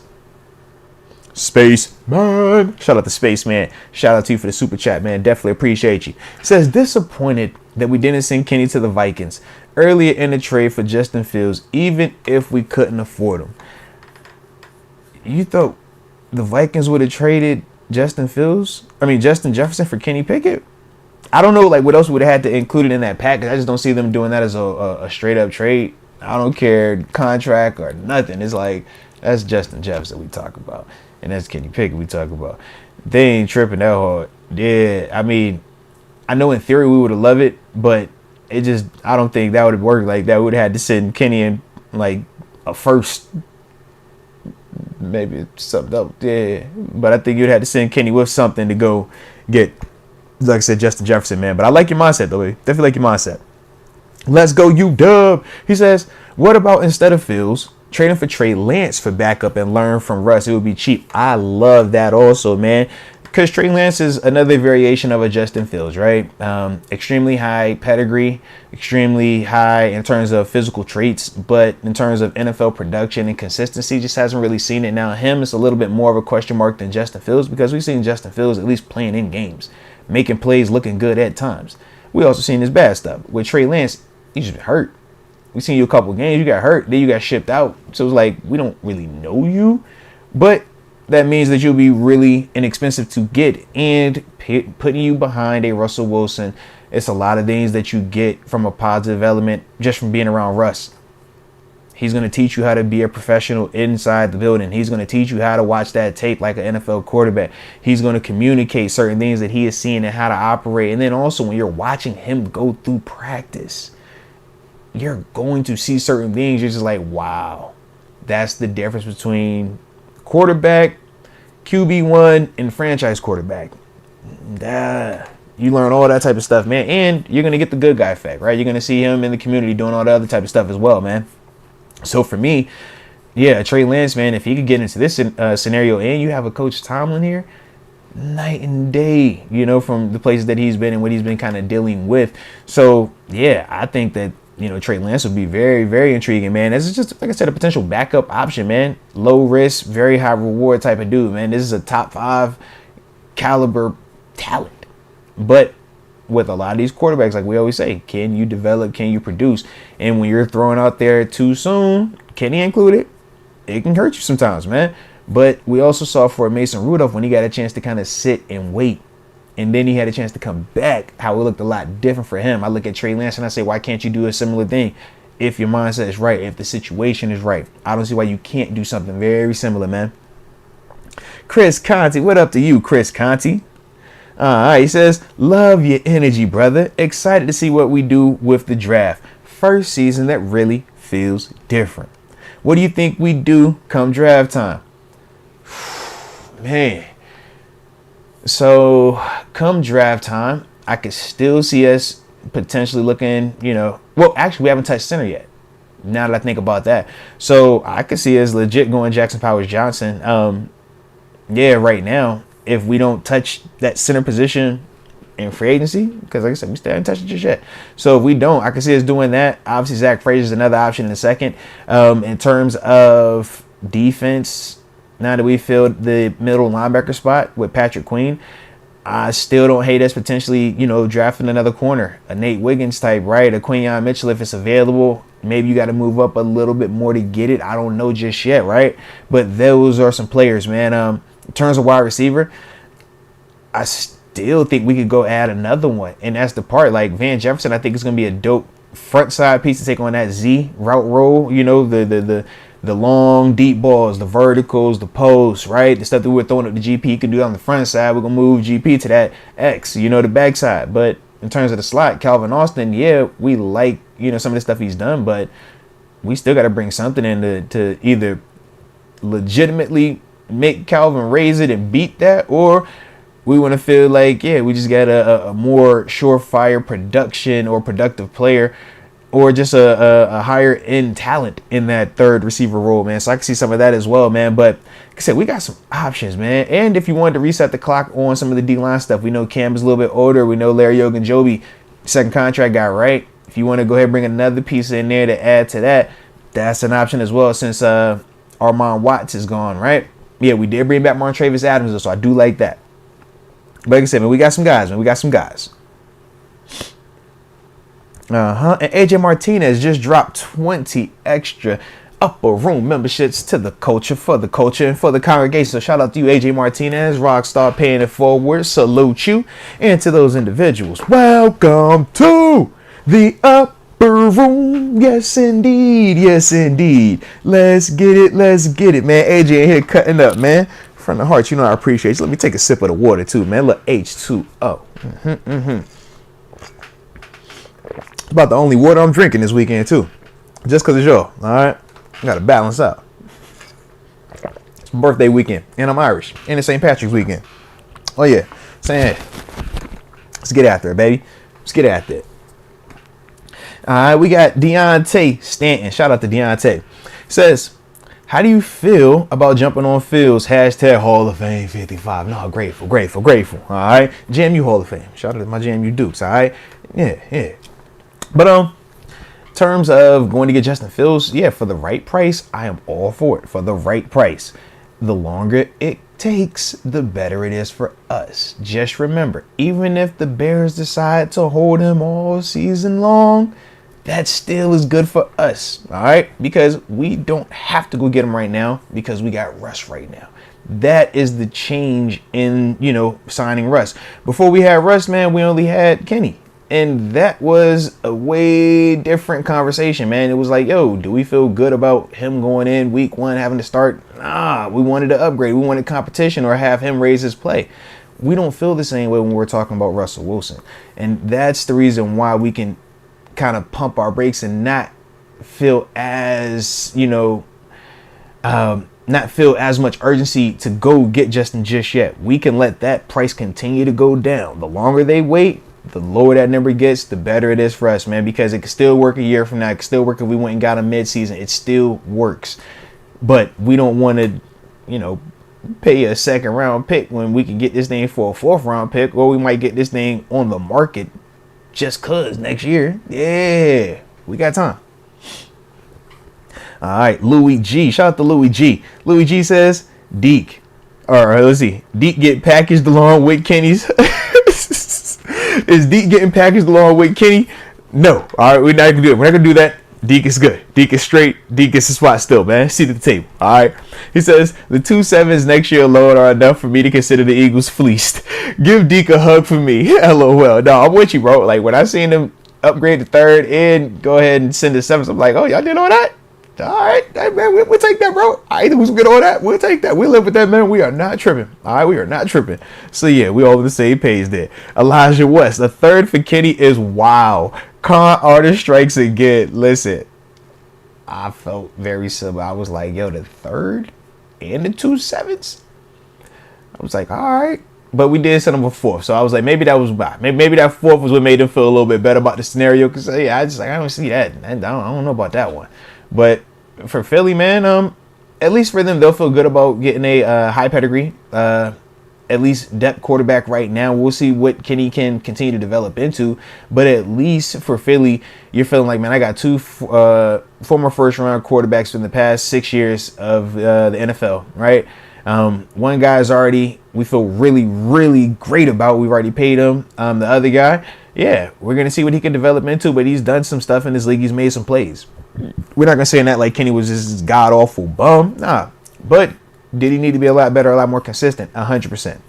Spaceman. Shout out to Spaceman. Shout out to you for the super chat, man. Definitely appreciate you. Says, disappointed that we didn't send Kenny to the Vikings earlier in the trade for Justin Fields, even if we couldn't afford him. You thought the Vikings would have traded Justin Jefferson for Kenny Pickett? I don't know, what else would have had to include it in that package. I just don't see them doing that as a straight up trade. I don't care, contract or nothing. It's like, that's Justin Jefferson we talk about. And that's Kenny Pickett we talk about. They ain't tripping that hard. Yeah, I know in theory we would have loved it, but I don't think that would have worked like that. We would have had to send Kenny in a 1st, maybe something else. Yeah, but I think you'd have to send Kenny with something to go get, like I said, Justin Jefferson, man. But I like your mindset, though. Definitely like your mindset. Let's go, UW. He says, what about instead of Fields, trading for Trey Lance for backup and learn from Russ? It would be cheap. I love that also, man. Because Trey Lance is another variation of a Justin Fields, right? Extremely high pedigree, extremely high in terms of physical traits, but in terms of NFL production and consistency, just hasn't really seen it. Now, him is a little bit more of a question mark than Justin Fields because we've seen Justin Fields at least playing in games, making plays, looking good at times. We also seen his bad stuff. With Trey Lance, he's just hurt. We seen you a couple games, you got hurt, then you got shipped out. So it's like, we don't really know you, but that means that you'll be really inexpensive to get, and putting you behind a Russell Wilson. It's a lot of things that you get from a positive element just from being around Russ. He's going to teach you how to be a professional inside the building. He's going to teach you how to watch that tape like an NFL quarterback. He's going to communicate certain things that he is seeing and how to operate. And then also when you're watching him go through practice, you're going to see certain things. You're just like, wow, that's the difference between quarterback, QB1, and franchise quarterback. You learn all that type of stuff, man. And you're going to get the good guy effect, right? You're going to see him in the community doing all the other type of stuff as well, man. So for me, yeah, Trey Lance, man, if he could get into this scenario and you have a Coach Tomlin here, night and day, from the places that he's been and what he's been kind of dealing with. So, yeah, I think that, Trey Lance would be very, very intriguing, man. This is just, like I said, a potential backup option, man. Low risk, very high reward type of dude, man. This is a top 5 caliber talent. But with a lot of these quarterbacks, like we always say, can you develop, can you produce? And when you're throwing out there too soon, Kenny included, it can hurt you sometimes, man. But we also saw for Mason Rudolph when he got a chance to kind of sit and wait, and then he had a chance to come back, how it looked a lot different for him. I look at Trey Lance and I say, why can't you do a similar thing? If your mindset is right, if the situation is right, I don't see why you can't do something very similar, man. Chris Conti, what up to you, Chris Conti? All right, he says, love your energy, brother. Excited to see what we do with the draft. First season that really feels different. What do you think we do come draft time? Man, So come draft time, I could still see us potentially looking, well, actually, we haven't touched center yet. Now that I think about that. So I could see us legit going Jackson Powers Johnson. Yeah, right now, if we don't touch that center position in free agency, because like I said, we still haven't touched it just yet. So if we don't, I can see us doing that. Obviously, Zach Frazier is another option in a second. In terms of defense, now that we filled the middle linebacker spot with Patrick Queen, I still don't hate us potentially, drafting another corner, a Nate Wiggins type, right? A Quinyon Mitchell if it's available. Maybe you got to move up a little bit more to get it. I don't know just yet, right? But those are some players, man. In terms of wide receiver, I still think we could go add another one. And that's the part. Like Van Jefferson, I think it's going to be a dope front side piece to take on that Z route roll. The long, deep balls, the verticals, the posts, right? The stuff that we're throwing up the GP, you can do on the front side. We're going to move GP to that X, the backside. But in terms of the slot, Calvin Austin, yeah, we like, some of the stuff he's done, but we still got to bring something in to either legitimately make Calvin raise it and beat that, or we want to feel like, yeah, we just got a more surefire production or productive player, or just a higher end talent in that third receiver role, man. So I can see some of that as well, man. But like I said, we got some options, man. And if you wanted to reset the clock on some of the D-line stuff, we know Cam is a little bit older. We know Larry Ogunjobi, second contract guy, right? If you want to go ahead and bring another piece in there to add to that, that's an option as well, since Armand Watts is gone, right? Yeah, we did bring back Montravius Adams, though, so I do like that. But like I said, man, we got some guys, man. We got some guys. And AJ Martinez just dropped 20 extra upper room memberships to the culture, and for the congregation. So shout out to you, AJ Martinez, Rockstar paying it forward. Salute you. And to those individuals, welcome to the upper room. Yes, indeed. Yes, indeed. Let's get it, man. AJ in here cutting up, man. From the heart, I appreciate you. Let me take a sip of the water, too, man. Look, H2O. About the only water I'm drinking this weekend, too. Just because it's y'all, all right? I got to balance out. It's my birthday weekend, and I'm Irish. And it's St. Patrick's weekend. Oh, yeah. Saying, hey, let's get after it, baby. Let's get after it. All right, we got Deontay Stanton. Shout out to Deontay. Says, how do you feel about jumping on fields? Hashtag Hall of Fame 55. No, grateful. All right. JMU Hall of Fame. Shout out to my JMU Dukes. All right. Yeah. But in terms of going to get Justin Fields, yeah, for the right price, I am all for it. For the right price. The longer it takes, the better it is for us. Just remember, even if the Bears decide to hold him all season long, that still is good for us, all right? Because we don't have to go get him right now because we got Russ right now. That is the change in, signing Russ. Before we had Russ, man, we only had Kenny. And that was a way different conversation, man. It was like, yo, do we feel good about him going in week one, having to start? Nah, we wanted to upgrade. We wanted competition or have him raise his play. We don't feel the same way when we're talking about Russell Wilson. And that's the reason why we can kind of pump our brakes and not feel as, not feel as much urgency to go get Justin just yet. We can let that price continue to go down. The longer they wait, the lower that number gets, the better it is for us, man, because it can still work a year from now. It can still work if we went and got a mid-season. It still works. But we don't want to, pay a second round pick when we can get this thing for a fourth round pick, or we might get this thing on the market just cause next year. Yeah, we got time. All right, Louis G. Shout out to Louis G. Louis G says, Deke. All right, let's see. Deke get packaged along with Kenny's. Is Deke getting packaged along with Kenny? No. All right, we're not gonna do it. We're not gonna do that. Deke is good. Deke is straight. Deke is the spot still, man. Seat at the table. All right. He says the 2 sevens next year alone are enough for me to consider the Eagles fleeced. Give Deke a hug for me. LOL. No, I'm with you, bro. Like when I seen them upgrade to third and go ahead and send the sevens, I'm like, oh, y'all did all that? All right, hey, man, we'll take that, bro. I either was good on that. We'll take that. We live with that, man. We are not tripping. All right, we are not tripping. So yeah, we all on the same page there. Elijah West, the third for Kenny is wow. Con artist strikes again. Listen, I felt very similar. I was like, yo, the third and the 2 sevens. I was like, all right, but we did send him a fourth. So I was like, maybe that was why. Maybe that fourth was what made him feel a little bit better about the scenario. Because yeah, I don't see that. I don't know about that one. But for Philly, man, at least for them, they'll feel good about getting a high pedigree, at least depth quarterback right now. We'll see what Kenny can continue to develop into. But at least for Philly, you're feeling like, man, I got two former first-round quarterbacks in the past 6 years of the NFL, right? One guy's already, we feel really, really great about. We've already paid him. The other guy, yeah, we're going to see what he can develop into, but he's done some stuff in this league. He's made some plays. We're not going to say that like Kenny was this god-awful bum. Nah, but did he need to be a lot better, a lot more consistent? 100%.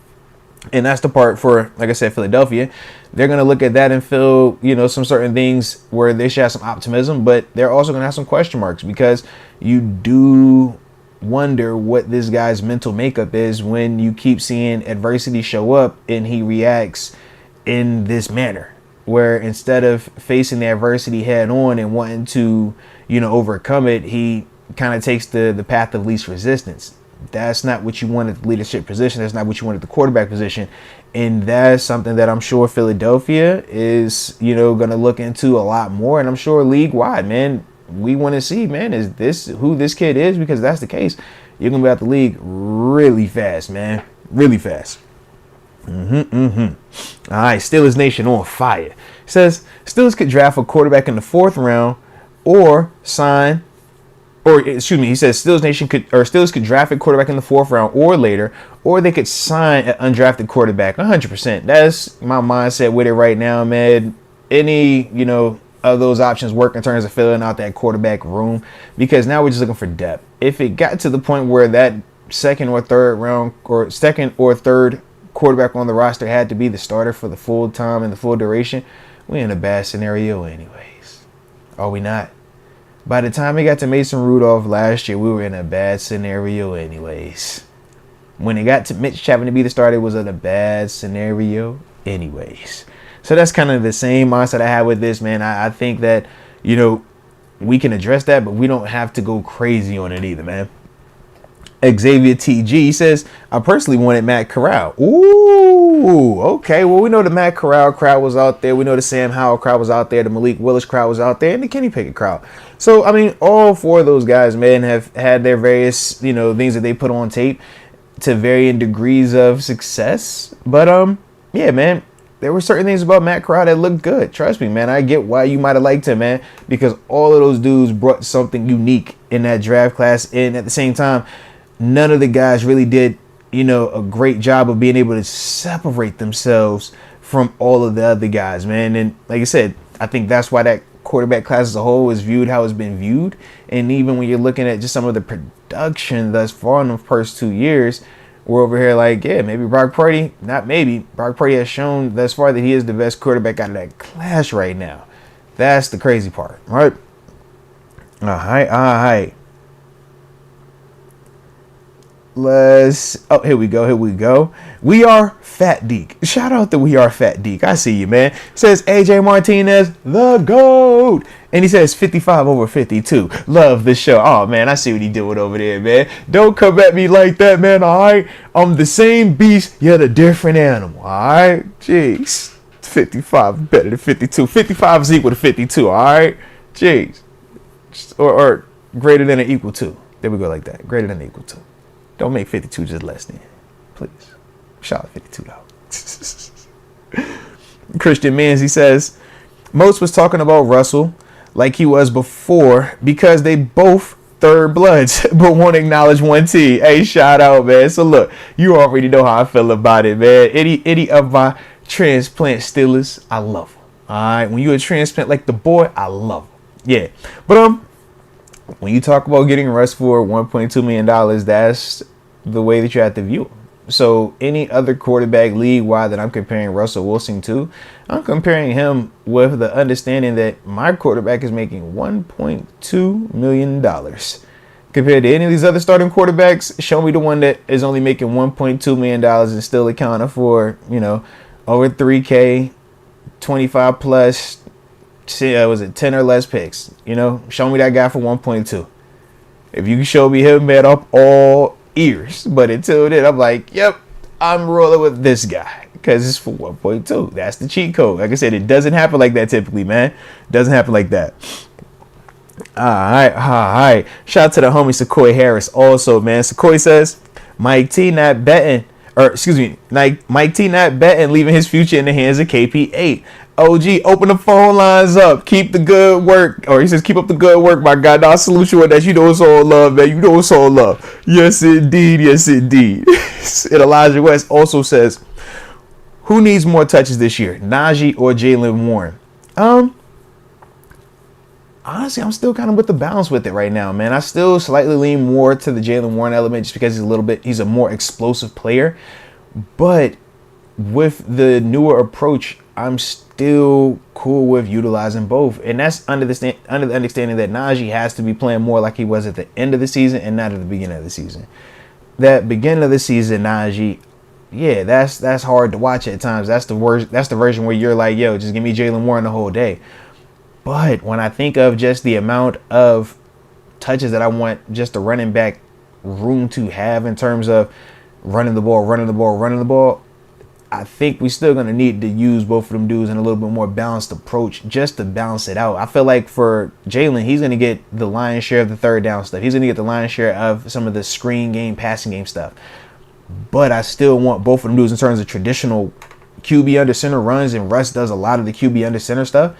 And that's the part for, like I said, Philadelphia. They're going to look at that and feel, some certain things where they should have some optimism, but they're also going to have some question marks because you do wonder what this guy's mental makeup is when you keep seeing adversity show up and he reacts in this manner, where instead of facing the adversity head on and wanting to, overcome it, he kind of takes the path of least resistance. That's not what you want at the leadership position. That's not what you want at the quarterback position. And that's something that I'm sure Philadelphia is, going to look into a lot more. And I'm sure league wide, man, we want to see, man, is this who this kid is? Because if that's the case, you're going to be out the league really fast, man. Really fast. All right, Steelers Nation on fire. It says Steelers could draft a quarterback in the 4th round he says Steelers could draft a quarterback in the 4th round or later, or they could sign an undrafted quarterback. 100%. That's my mindset with it right now, man. Any, of those options work in terms of filling out that quarterback room, because now we're just looking for depth. If it got to the point where that second or third quarterback on the roster had to be the starter for the full time and the full duration, we're in a bad scenario anyways. Are we not? By the time it got to Mason Rudolph last year, we were in a bad scenario anyways. When it got to Mitch having to be the starter, it was in a bad scenario anyways. So that's kind of the same mindset I had with this, man. I think that, we can address that, but we don't have to go crazy on it either, man. Xavier TG says, I personally wanted Matt Corral. Ooh, okay. Well, we know the Matt Corral crowd was out there. We know the Sam Howell crowd was out there. The Malik Willis crowd was out there. And the Kenny Pickett crowd. So, I mean, all 4 of those guys, man, have had their various, things that they put on tape to varying degrees of success. But, yeah, man, there were certain things about Matt Corral that looked good. Trust me, man. I get why you might have liked him, man, because all of those dudes brought something unique in that draft class. And at the same time, none of the guys really did, a great job of being able to separate themselves from all of the other guys, man. And like I said, I think that's why that quarterback class as a whole is viewed how it's been viewed. And even when you're looking at just some of the production thus far in the first 2 years, we're over here like, yeah, maybe Brock Purdy, not maybe. Brock Purdy has shown thus far that he is the best quarterback out of that class right now. That's the crazy part, right? All right. Here we go. We are Fat Deke. Shout out to We Are Fat Deke. I see you, man. Says AJ Martinez, the GOAT. And he says 55 over 52. Love the show. Oh, man, I see what he doing over there, man. Don't come at me like that, man, all right? I'm the same beast, yet a different animal, all right? Jeez. 55 better than 52. 55 is equal to 52, all right? Jeez. Or greater than or equal to. There we go like that. Greater than or equal to. Don't make 52 just less than. Please. Shout out 52, though. Christian Manzi says, Moats was talking about Russell like he was before because they both third bloods, but won't acknowledge one T. Hey, shout out, man. So, look, you already know how I feel about it, man. Any of my transplant Steelers, I love them. All right? When you're a transplant like the boy, I love them. Yeah. But, when you talk about getting Russ for $1.2 million, that's the way that you have to view him. So any other quarterback league-wide that I'm comparing Russell Wilson to, I'm comparing him with the understanding that my quarterback is making $1.2 million. Compared to any of these other starting quarterbacks, show me the one that is only making $1.2 million and still accounting for, over 3K, 25 plus, was it 10 or less picks? Show me that guy for 1.2. If you can show me him, man, up all ears. But until then, I'm like, yep, I'm rolling with this guy because it's for 1.2. That's the cheat code. Like I said, it doesn't happen like that typically, man. It doesn't happen like that. All right. Shout out to the homie Sequoia Harris. Also, man, Sequoia says Mike T not betting, Mike T not betting, leaving his future in the hands of KP8. OG, open the phone lines up. Keep the good work. Or he says, keep up the good work, my God. I salute you with that. You know it's all love, man. You know it's all love. Yes, indeed. Yes, indeed. And Elijah West also says, who needs more touches this year, Najee or Jaylen Warren? Honestly, I'm still kind of with the balance with it right now, man. I still slightly lean more to the Jaylen Warren element just because he's a more explosive player. But with the newer approach, I'm still cool with utilizing both. And that's under the understanding that Najee has to be playing more like he was at the end of the season and not at the beginning of the season. That beginning of the season, Najee, yeah, that's hard to watch at times. That's the version where you're like, yo, just give me Jaylen Warren the whole day. But when I think of just the amount of touches that I want just the running back room to have in terms of running the ball, I think we're still going to need to use both of them dudes in a little bit more balanced approach just to balance it out. I feel like for Jaylen, he's going to get the lion's share of the third down stuff. He's going to get the lion's share of some of the screen game, passing game stuff. But I still want both of them dudes in terms of traditional QB under center runs, and Russ does a lot of the QB under center stuff.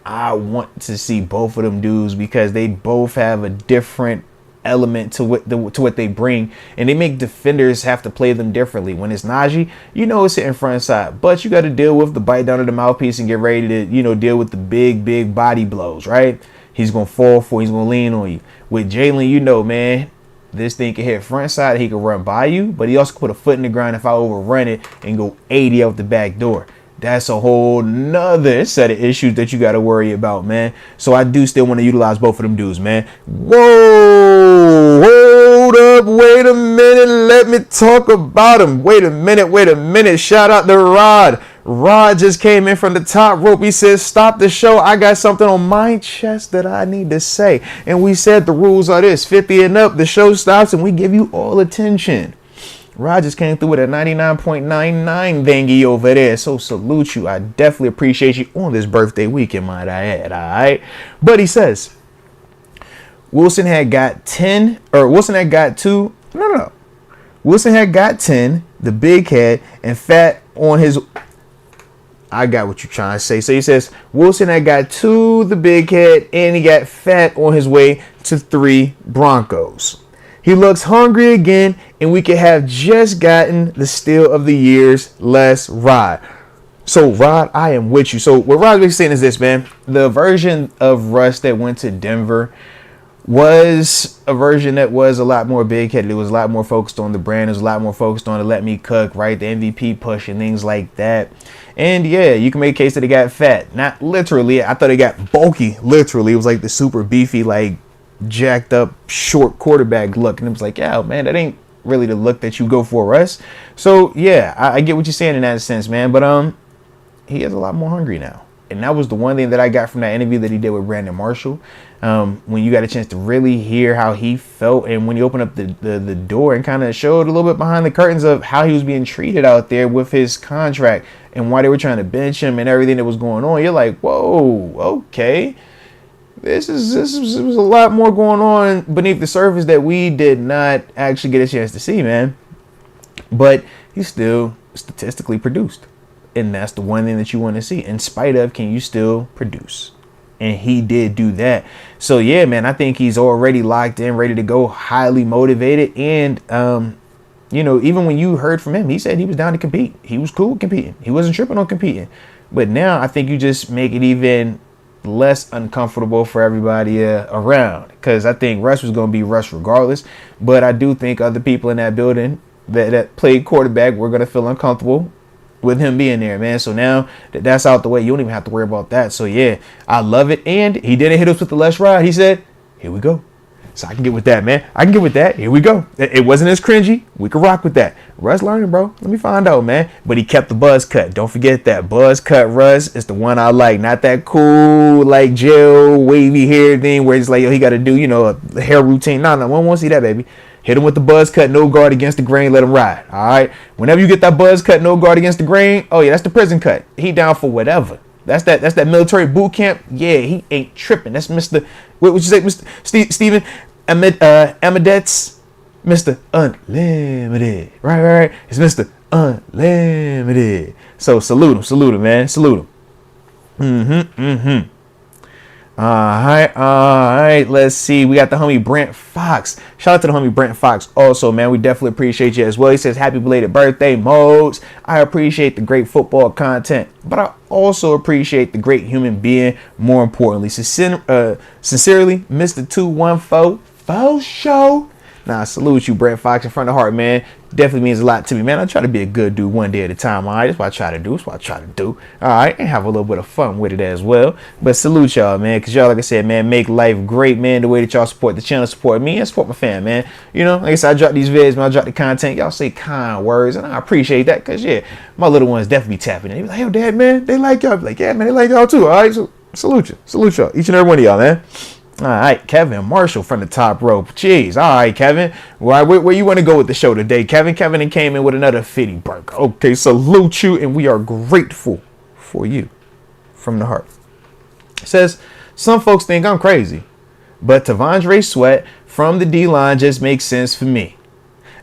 I want to see both of them dudes because they both have a different element to what they bring, and they make defenders have to play them differently. When it's Najee, you know it's hitting front side, but you got to deal with the bite down of the mouthpiece and get ready to, deal with the big body blows, right? He's going to fall for, he's going to lean on you. With Jaylen, man, this thing can hit front side, he can run by you, but he also can put a foot in the ground if I overrun it and go 80 out the back door. That's a whole nother set of issues that you got to worry about, man. So I do still want to utilize both of them dudes, man. Whoa, hold up, wait a minute. Let me talk about him. Wait a minute. Shout out to Rod. Rod just came in from the top rope. He says, stop the show. I got something on my chest that I need to say. And we said the rules are this: 50 and up, the show stops and we give you all attention. Rogers came through with a 99.99 thingy over there. So salute you. I definitely appreciate you on this birthday weekend, might I add. All right. But he says Wilson had got 10, or Wilson had got 2. No. Wilson had got 10, the big head, and fat on his. I got what you're trying to say. So he says Wilson had got 2, the big head, and he got fat on his way to 3 Broncos. He looks hungry again, and we could have just gotten the steal of the year's less Rod. So, Rod, I am with you. So, what Rod's basically saying is this, man. The version of Russ that went to Denver was a version that was a lot more big-headed. It was a lot more focused on the brand. It was a lot more focused on the let me cook, right? The MVP push and things like that. And, yeah, you can make a case that it got fat. Not literally. I thought it got bulky, literally. It was like the super beefy, like, jacked up short quarterback look, and it was like, yeah, man, that ain't really the look that you go for, Russ. So yeah, I get what you're saying in that sense, man, but he is a lot more hungry now, and that was the one thing that I got from that interview that he did with Brandon Marshall, when you got a chance to really hear how he felt, and when he opened up the door and kind of showed a little bit behind the curtains of how he was being treated out there with his contract and why they were trying to bench him and everything that was going on. You're like, whoa, okay. This was a lot more going on beneath the surface that we did not actually get a chance to see, man. But he's still statistically produced. And that's the one thing that you want to see. In spite of, can you still produce? And he did do that. So, yeah, man, I think he's already locked in, ready to go, highly motivated. And, even when you heard from him, he said he was down to compete. He was cool with competing. He wasn't tripping on competing. But now I think you just make it even less uncomfortable for everybody around, because I think Russ was going to be Russ regardless, but I do think other people in that building that played quarterback were going to feel uncomfortable with him being there, man. So now that that's out the way, you don't even have to worry about that. So yeah, I love it. And he didn't hit us with the less ride. He said, here we go. So I can get with that, man. I can get with that. Here we go. It wasn't as cringy. We could rock with that. Russ learning, bro. Let me find out, man. But he kept the buzz cut. Don't forget that buzz cut Russ is the one I like. Not that cool, like gel, wavy hair thing where it's like, yo, he got to do, a hair routine. No, one won't see that, baby. Hit him with the buzz cut, no guard against the grain, let him ride. All right. Whenever you get that buzz cut, no guard against the grain, oh yeah, that's the prison cut. He down for whatever. That's that military boot camp. Yeah, he ain't tripping. That's Mr. What would you say, Mr. Steven Amadet's Mr. Unlimited. Right. It's Mr. Unlimited. So salute him, man. Salute him. All right. Let's see. We got the homie Brent Fox. Shout out to the homie Brent Fox. Also, man, we definitely appreciate you as well. He says, happy belated birthday, Moats. I appreciate the great football content, but I also appreciate the great human being. More importantly, sincerely, Mr. 214 Faux Show. Nah, salute you, Brent Fox, in front of heart, man. Definitely means a lot to me, man. I try to be a good dude one day at a time, all right? That's what I try to do. All right, and have a little bit of fun with it as well. But salute y'all, man, because y'all, like I said, man, make life great, man. The way that y'all support the channel, support me, and support my fam, man. You know, like I said, I drop these videos, man. I drop the content. Y'all say kind words, and I appreciate that, because, yeah, my little ones definitely tapping in. They be like, yo, Dad, man, they like y'all. I be like, yeah, man, they like y'all too, all right? So salute y'all, each and every one of y'all, man. All right, Kevin Marshall from the top rope. Jeez. All right, Kevin. Where you want to go with the show today? Kevin came in with another 50 burger. Okay, salute you, and we are grateful for you from the heart. It says, some folks think I'm crazy, but T'Vondre Sweat from the D-line just makes sense for me,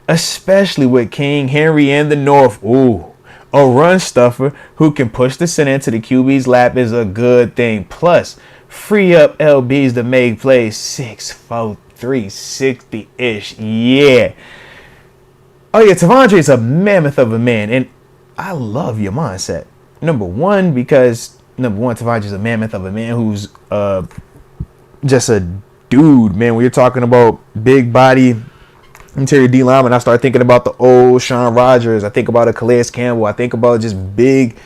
especially with King Henry in the North. Ooh, a run stuffer who can push the center into the QB's lap is a good thing. Plus, free up LBs to make plays 6'4", 360-ish. Yeah. Oh, yeah, T'Vondre is a mammoth of a man, and I love your mindset. Number one, T'Vondre is a mammoth of a man who's just a dude, man. When you're talking about big body interior D lineman, I start thinking about the old Sean Rogers. I think about a Calais Campbell. I think about just big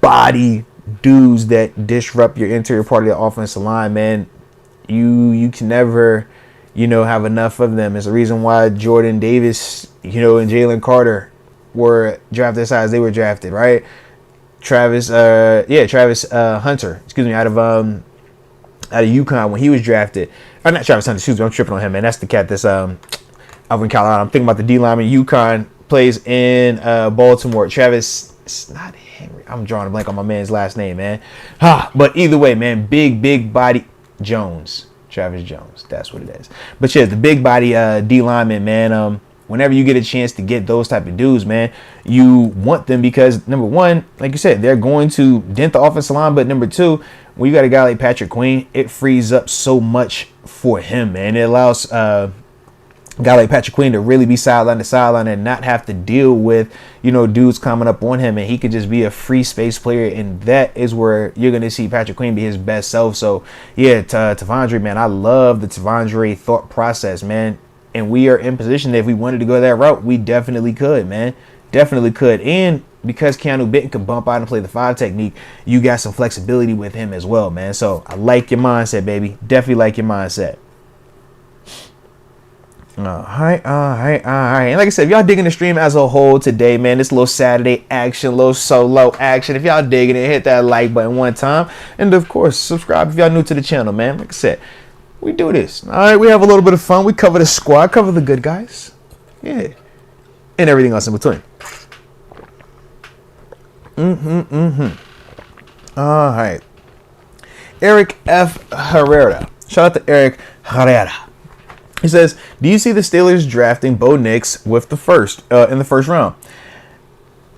body dudes that disrupt your interior part of the offensive line, man. You can never, have enough of them. It's the reason why Jordan Davis, and Jalen Carter were drafted as high as they were drafted, right? Travis Hunter, out of UConn when he was drafted. Or not Travis Hunter, excuse me, I'm tripping on him, man. That's the cat that's out in Colorado. I'm thinking about the D lineman. UConn plays in Baltimore. Travis, it's not Henry. I'm drawing a blank on my man's last name, man. But either way, man, big body Jones. Travis Jones. That's what it is. But yeah, the big body D lineman, man. Whenever you get a chance to get those type of dudes, man, you want them because, number one, like you said, they're going to dent the offensive line. But number two, when you got a guy like Patrick Queen, it frees up so much for him, man. It allows a guy like Patrick Queen to really be sideline to sideline and not have to deal with, dudes coming up on him, and he could just be a free space player, and that is where you're going to see Patrick Queen be his best self. So, yeah, T'Vondre, man, I love the T'Vondre thought process, man, and we are in position that if we wanted to go that route, we definitely could, man, definitely could. And because Keanu Benton could bump out and play the 5 technique, you got some flexibility with him as well, man. So I like your mindset, baby. Definitely like your mindset. All right. And like I said, if y'all digging the stream as a whole today, man, this little Saturday action, little solo action. If y'all digging it, hit that like button one time. And of course, subscribe if y'all new to the channel, man. Like I said, we do this. All right. We have a little bit of fun. We cover the squad, cover the good guys. Yeah. And everything else in between. All right. Eric F. Herrera. Shout out to Eric Herrera. He says, do you see the Steelers drafting Bo Nix with the first in the first round?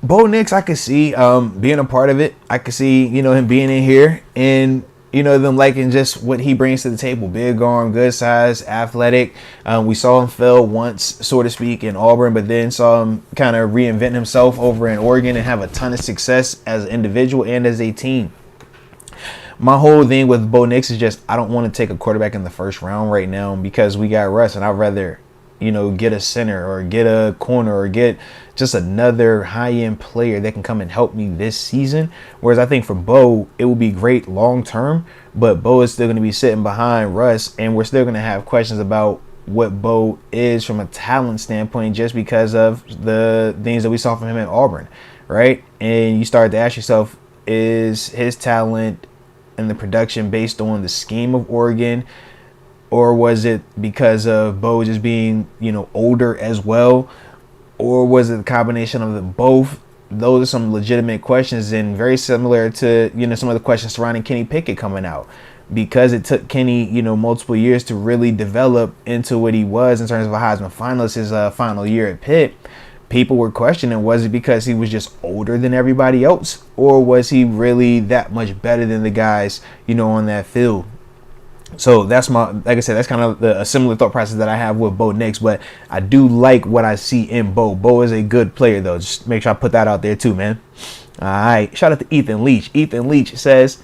Bo Nix, I could see being a part of it. I could see, him being in here and, them liking just what he brings to the table. Big arm, good size, athletic. We saw him fail once, so to speak, in Auburn, but then saw him kind of reinvent himself over in Oregon and have a ton of success as an individual and as a team. My whole thing with Bo Nix is just I don't want to take a quarterback in the first round right now because we got Russ, and I'd rather, get a center or get a corner or get just another high-end player that can come and help me this season. Whereas I think for Bo, it will be great long-term, but Bo is still going to be sitting behind Russ, and we're still going to have questions about what Bo is from a talent standpoint just because of the things that we saw from him at Auburn, right? And you start to ask yourself, is his talent and the production based on the scheme of Oregon Or was it because of Bo just being, older as well? Or was it a combination of the both? Those are some legitimate questions, and very similar to, some of the questions surrounding Kenny Pickett coming out. Because it took Kenny, multiple years to really develop into what he was in terms of a Heisman finalist his final year at Pitt. People were questioning, was it because he was just older than everybody else? Or was he really that much better than the guys, on that field? So that's like I said, that's kind of a similar thought process that I have with Bo Nix, but I do like what I see in Bo. Bo is a good player, though. Just make sure I put that out there too, man. All right. Shout out to Ethan Leach. Ethan Leach says,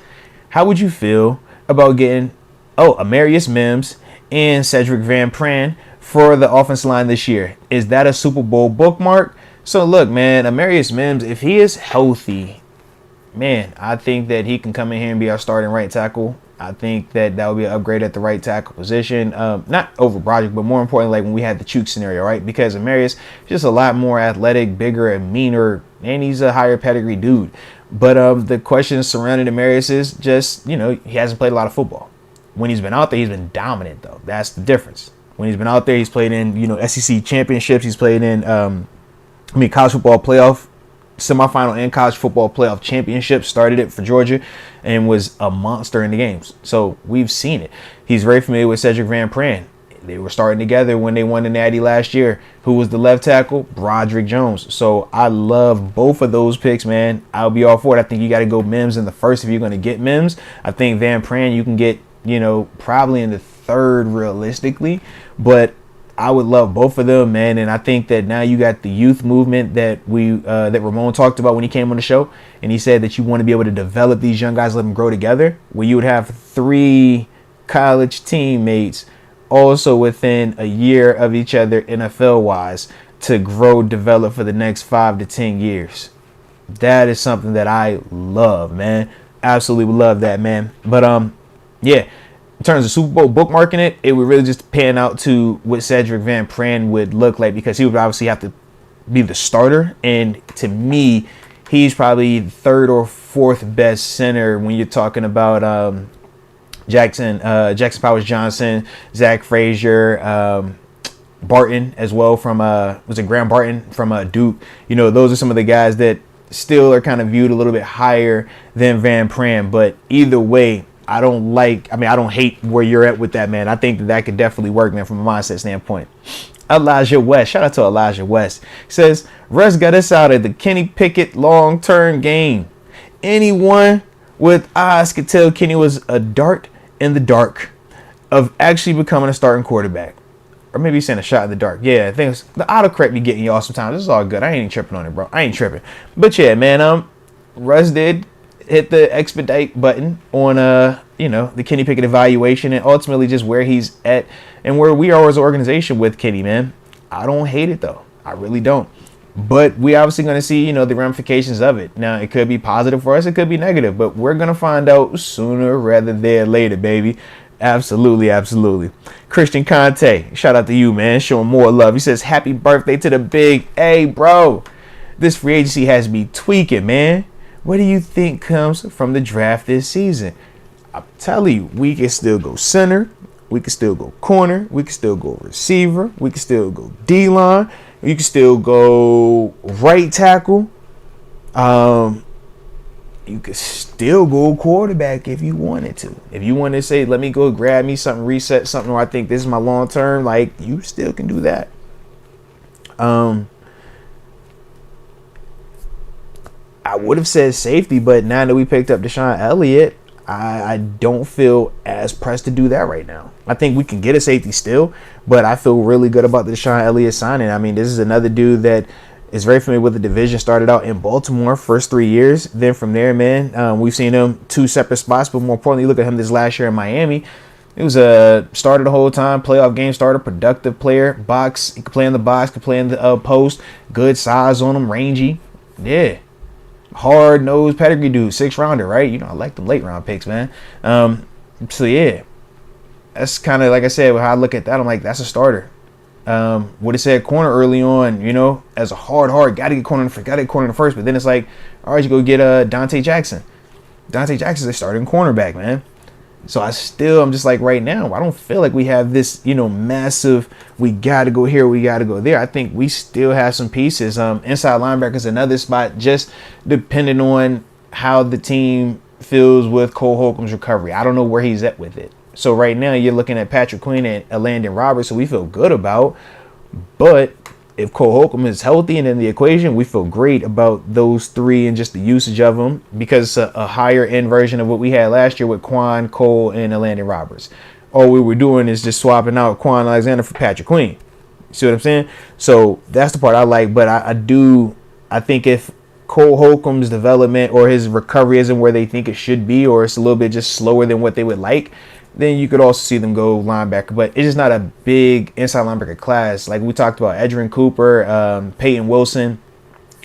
how would you feel about getting, Amarius Mims and Cedric Van Pran for the offensive line this year? Is that a Super Bowl bookmark? So look, man, Amarius Mims, if he is healthy, man, I think that he can come in here and be our starting right tackle. I think that would be an upgrade at the right tackle position. Not over Broderick, but more importantly, like when we had the Chuk scenario, right? Because Amarius is just a lot more athletic, bigger, and meaner, and he's a higher pedigree dude. But the question surrounding Amarius is just, he hasn't played a lot of football. When he's been out there, he's been dominant, though. That's the difference. When he's been out there, he's played in, SEC championships. He's played in, college football playoff semifinal and college football playoff championship, started it for Georgia and was a monster in the games. So we've seen it. He's very familiar with Cedric Van Pran. They were starting together when they won the Natty last year. Who was the left tackle? Broderick Jones. So I love both of those picks, man. I'll be all for it. I think you got to go Mims in the first if you're going to get Mims. I think Van Pran you can get, probably in the third realistically. But I would love both of them, man. And I think that now you got the youth movement that that Ramon talked about when he came on the show. And he said that you want to be able to develop these young guys, let them grow together, where you would have 3 college teammates also within a year of each other NFL wise to grow, develop for the next 5 to 10 years. That is something that I love, man. Absolutely love that, man. But yeah. In terms of Super Bowl bookmarking it would really just pan out to what Cedric Van Pran would look like, because he would obviously have to be the starter. And to me, he's probably the 3rd or 4th best center when you're talking about Jackson Powers Johnson, Zach Frazier, Barton as well from was it Graham Barton from Duke. Those are some of the guys that still are kind of viewed a little bit higher than Van Pran. But either way, I don't hate where you're at with that, man. I think that could definitely work, man, from a mindset standpoint. Elijah West, shout out to Elijah West, says, Russ got us out of the Kenny Pickett long-term game. Anyone with eyes could tell Kenny was a dart in the dark of actually becoming a starting quarterback. Or maybe he's saying a shot in the dark. Yeah, I think it's the autocorrect be getting y'all sometimes. This is all good. I ain't even tripping on it, bro. I ain't tripping. But yeah, man, Russ did hit the expedite button on the Kenny Pickett evaluation, and ultimately just where he's at and where we are as an organization with Kenny, man. I don't hate it, though. I really don't. But we obviously going to see, the ramifications of it. Now, it could be positive for us. It could be negative. But we're going to find out sooner rather than later, baby. Absolutely, absolutely. Christian Conte, shout out to you, man. Showing more love. He says, happy birthday to the big A, bro. This free agency has me tweaking, man. What do you think comes from the draft this season? I'm telling you, we can still go center. We can still go corner. We can still go receiver. We can still go D-line. You can still go right tackle. You could still go quarterback if you wanted to. If you want to say, let me go grab me something, reset something, or I think this is my long term, like, you still can do that. I would have said safety, but now that we picked up Deshaun Elliott, I don't feel as pressed to do that right now. I think we can get a safety still, but I feel really good about the Deshaun Elliott signing. I mean, this is another dude that is very familiar with the division, started out in Baltimore first 3 years. Then from there, man, we've seen him 2 separate spots, but more importantly, look at him this last year in Miami. He was a starter the whole time, playoff game starter, productive player, box. He could play in the box, could play in the post, good size on him, rangy. Yeah. Hard-nosed pedigree dude, 6th rounder, right? I like them late round picks, man. So yeah, that's kind of like I said, how I look at that. I'm like, that's a starter. Would have said corner early on, as a hard, gotta get corner in the first. But then it's like, all right, you go get Dante Jackson. Dante Jackson's a starting cornerback, man. So I'm just like, right now, I don't feel like we have this, massive, we got to go here, we got to go there. I think we still have some pieces. Inside linebacker is another spot, just depending on how the team feels with Cole Holcomb's recovery. I don't know where he's at with it. So right now you're looking at Patrick Queen and Landon Roberts, who we feel good about. But if Cole Holcomb is healthy and in the equation, we feel great about those three and just the usage of them, because it's a higher end version of what we had last year with Quan, Cole, and Landon Roberts. All we were doing is just swapping out Quan Alexander for Patrick Queen. See what I'm saying? So that's the part I like. But I think if Cole Holcomb's development or his recovery isn't where they think it should be, or it's a little bit just slower than what they would like, then you could also see them go linebacker. But it's just not a big inside linebacker class. Like we talked about, Edgerrin Cooper, Peyton Wilson,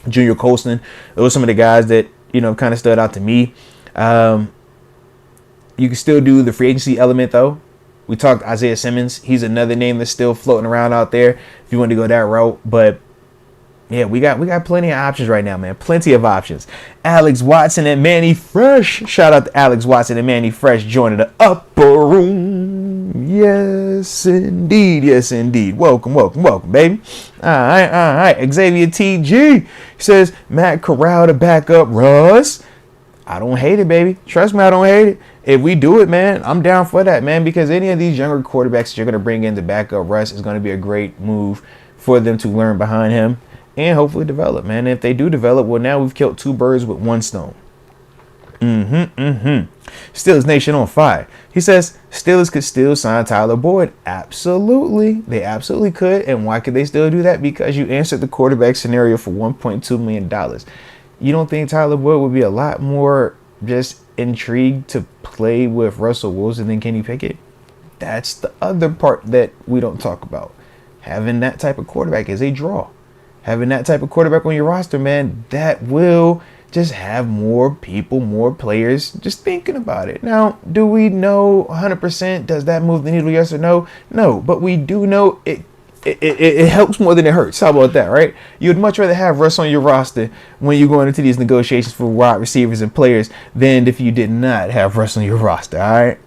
Junior Colston. Those are some of the guys that, kind of stood out to me. You can still do the free agency element, though. We talked Isaiah Simmons. He's another name that's still floating around out there if you want to go that route. But yeah, we got plenty of options right now, man. Plenty of options. Alex Watson and Manny Fresh. Shout out to Alex Watson and Manny Fresh joining the upper room. Yes, indeed. Yes, indeed. Welcome, baby. All right. Xavier TG says Matt Corral to back up Russ. I don't hate it, baby. Trust me, I don't hate it. If we do it, man, I'm down for that, man, because any of these younger quarterbacks that you're going to bring in to back up Russ is going to be a great move for them to learn behind him and hopefully develop, man. And if they do develop, well, now we've killed two birds with one stone. Steelers Nation on fire. He says Steelers could still sign Tyler Boyd. Absolutely. They absolutely could. And why could they still do that? Because you answered the quarterback scenario for $1.2 million. You don't think Tyler Boyd would be a lot more just intrigued to play with Russell Wilson than Kenny Pickett? That's the other part that we don't talk about. Having that type of quarterback is a draw. Having that type of quarterback on your roster, man, that will just have more people, more players just thinking about it. Now, do we know 100%? Does that move the needle, yes or no? No, but we do know it helps more than it hurts. How about that, right? You'd much rather have Russ on your roster when you're going into these negotiations for wide receivers and players than if you did not have Russ on your roster, all right?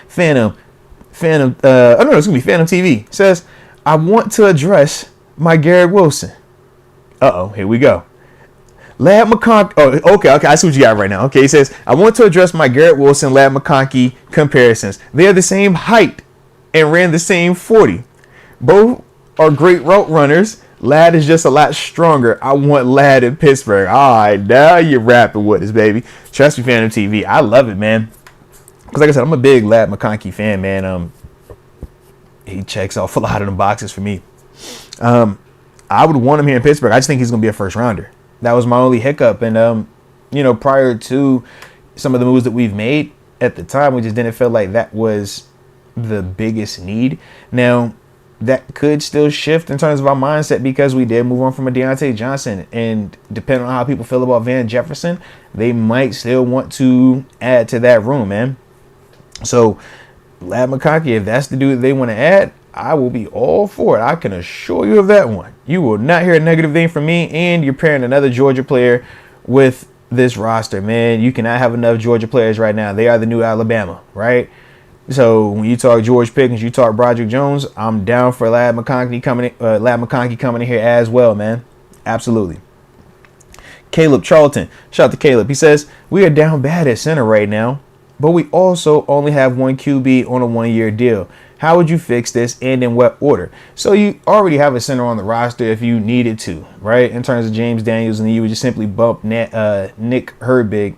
Phantom TV says, I want to address my Garrett Wilson. Here we go. Lad McConkey. Oh, okay. I see what you got right now. Okay, he says, I want to address my Garrett Wilson, Lad McConkey comparisons. They are the same height and ran the same 40. Both are great route runners. Lad is just a lot stronger. I want Lad in Pittsburgh. All right, now you're rapping with us, baby. Trust me, Phantom TV. I love it, man. Because like I said, I'm a big Lad McConkey fan, man. He checks off a lot of them boxes for me. I would want him here in Pittsburgh. I just think he's going to be a first rounder. That was my only hiccup. And, prior to some of the moves that we've made at the time, we just didn't feel like that was the biggest need. Now, that could still shift in terms of our mindset because we did move on from a Deontay Johnson. And depending on how people feel about Van Jefferson, they might still want to add to that room, man. So, Lad McConkey, if that's the dude they want to add, I will be all for it. I can assure you of that one. You will not hear a negative thing from me, and you're pairing another Georgia player with this roster, man. You cannot have enough Georgia players right now. They are the new Alabama, right? So when you talk George Pickens, you talk Broderick Jones, I'm down for Lad McConkey coming in here as well, man. Absolutely. Caleb Charlton. Shout out to Caleb. He says, we are down bad at center right now, but we also only have one QB on a 1-year deal. How would you fix this and in what order? So you already have a center on the roster if you needed to, right? In terms of James Daniels, and then you would just simply bump Nate Herbig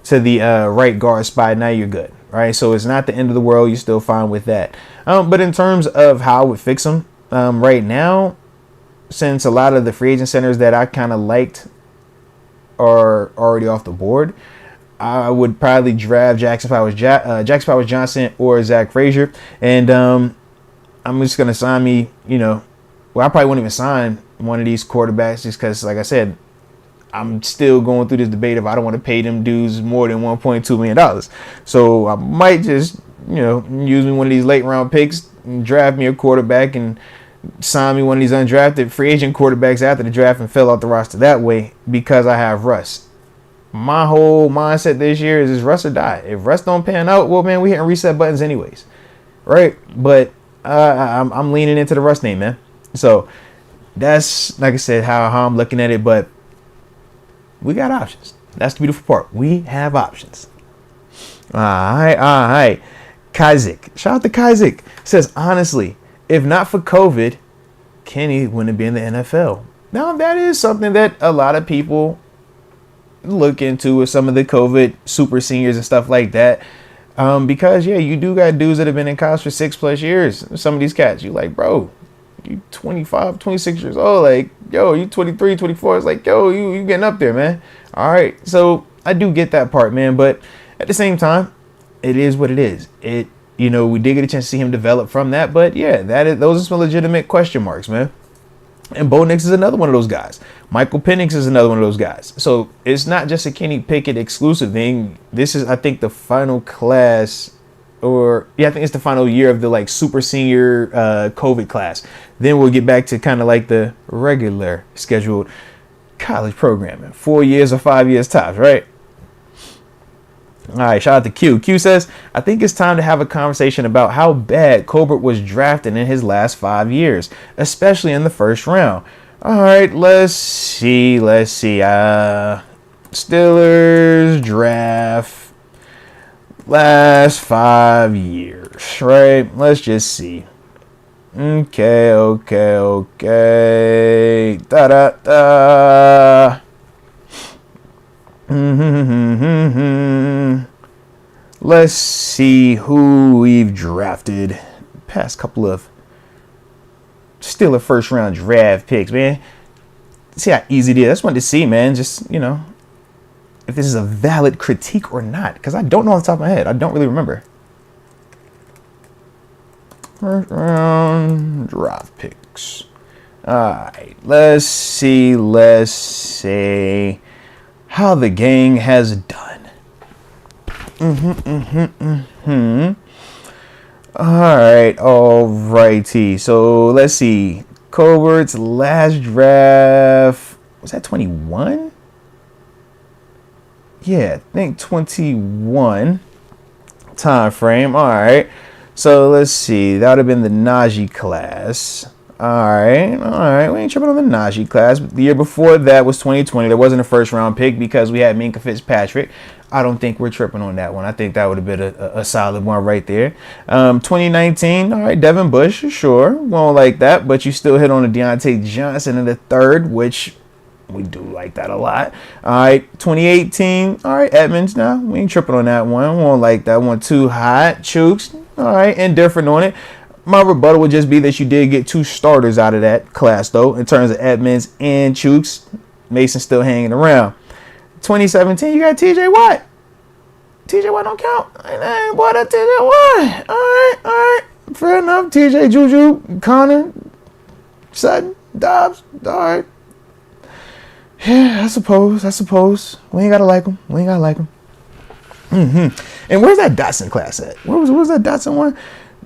to the right guard spot. Now you're good, right? So it's not the end of the world. You're still fine with that. But in terms of how I would fix them right now, since a lot of the free agent centers that I kind of liked are already off the board, I would probably draft Jackson Powers Johnson or Zach Frazier. And I'm just going to sign me, I probably won't even sign one of these quarterbacks just because, like I said, I'm still going through this debate if I don't want to pay them dudes more than $1.2 million. So I might just, use me one of these late round picks and draft me a quarterback and sign me one of these undrafted free agent quarterbacks after the draft and fill out the roster that way because I have Russ. My whole mindset this year is Russ or die. If Russ don't pan out, well, man, we hitting reset buttons anyways, right? But I'm leaning into the Russ name, man. So that's, like I said, how I'm looking at it. But we got options. That's the beautiful part. We have options. All right. Kaizik. Shout out to Kaizik. Says, honestly, if not for COVID, Kenny wouldn't be in the NFL. Now, that is something that a lot of people look into with some of the COVID super seniors and stuff like that. Because, yeah, you do got dudes that have been in college for 6+ years. Some of these cats, you like, bro, you 25, 26 years old. Like, yo, you 23, 24. It's like, yo, you getting up there, man. All right. So I do get that part, man. But at the same time, it is what it is. We did get a chance to see him develop from that. But, yeah, those are some legitimate question marks, man. And Bo Nix is another one of those guys. Michael Penix is another one of those guys. So it's not just a Kenny Pickett exclusive thing. This is, I think, the final class, I think it's the final year of the like super senior COVID class. Then we'll get back to kind of like the regular scheduled college programming. 4 years or 5 years tops, right? All right, shout out to Q. Q says, I think it's time to have a conversation about how bad Colbert was drafted in his last 5 years, especially in the first round. All right, let's see. Steelers draft last 5 years, right? Let's just see. Okay. Da-da-da. Let's see who we've drafted past couple of Steelers first round draft picks, man. See how easy it is. I just wanted to see, man, just, if this is a valid critique or not, because I don't know off the top of my head. I don't really remember. First round draft picks. All right, let's see how the gang has done. Alrighty. So let's see. Colbert's last draft, was that 21? Yeah, I think 21 time frame. All right. So let's see. That would have been the Najee class. All right. We ain't tripping on the Najee class. The year before that was 2020. There wasn't a first round pick because we had Minkah Fitzpatrick. I don't think we're tripping on that one. I think that would have been a solid one right there. 2019, all right, Devin Bush, sure. Won't like that, but you still hit on a Deontay Johnson in the third, which we do like that a lot. All right, 2018, all right, Edmonds now. We ain't tripping on that one. Won't like that one too hot. Chooks, all right, indifferent on it. My rebuttal would just be that you did get 2 starters out of that class, though, in terms of Edmonds and Chooks. Mason still hanging around. 2017, you got TJ Watt. TJ Watt don't count. Hey, boy, that TJ Watt. All right. Fair enough. TJ, Juju, Connor, Sutton, Dobbs. All right. Yeah, I suppose. We ain't got to like him. And where's that Dotson class at? Where was that Dotson one?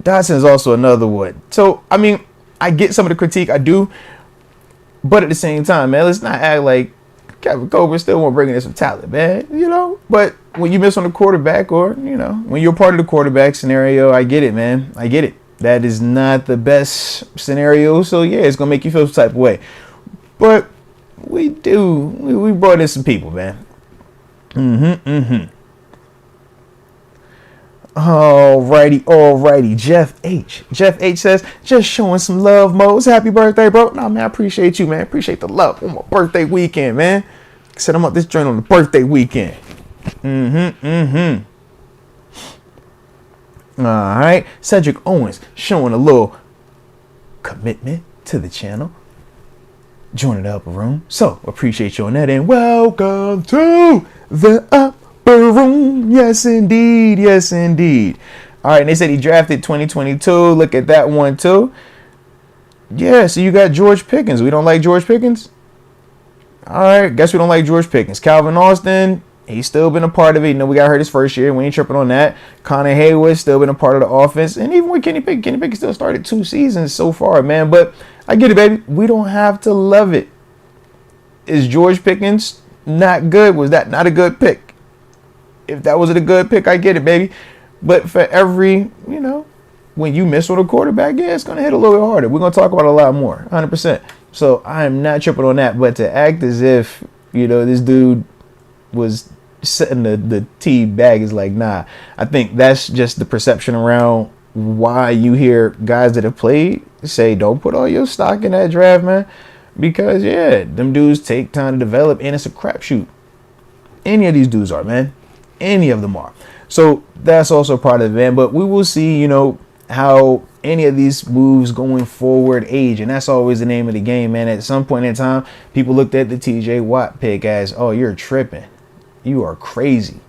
Dotson is also another one. So, I mean, I get some of the critique. I do. But at the same time, man, let's not act like Kevin Colbert still won't bring in some talent, man, But when you miss on the quarterback or, when you're part of the quarterback scenario, I get it, man. I get it. That is not the best scenario. So, yeah, it's going to make you feel some type of way. But we brought in some people, man. Alrighty. Jeff H says, just showing some love, Moats. Happy birthday, bro. Nah, man, I appreciate you, man. Appreciate the love on my birthday weekend, man. Set him up this joint on the birthday weekend. Alright. Cedric Owens showing a little commitment to the channel. Joining the upper room. So, appreciate you on that. And welcome to the upper room. Yes, indeed. All right, and they said he drafted 2022. Look at that one, too. Yeah, so you got George Pickens. We don't like George Pickens? All right, guess we don't like George Pickens. Calvin Austin, he's still been a part of it. We got hurt his first year. We ain't tripping on that. Connor Hayward, still been a part of the offense. And even with Kenny Pickett still started 2 seasons so far, man. But I get it, baby. We don't have to love it. Is George Pickens not good? Was that not a good pick? If that wasn't a good pick, I get it, baby. But for every, when you miss on a quarterback, yeah, it's going to hit a little bit harder. We're going to talk about it a lot more, 100%. So I am not tripping on that. But to act as if, this dude was setting the tea bag is like, nah. I think that's just the perception around why you hear guys that have played say, don't put all your stock in that draft, man. Because, yeah, them dudes take time to develop, and it's a crapshoot. Any of these dudes are, man. Any of them are. So that's also part of it, man. But we will see, how any of these moves going forward age. And that's always the name of the game, man. At some point in time, people looked at the TJ Watt pick as, oh, you're tripping. You are crazy.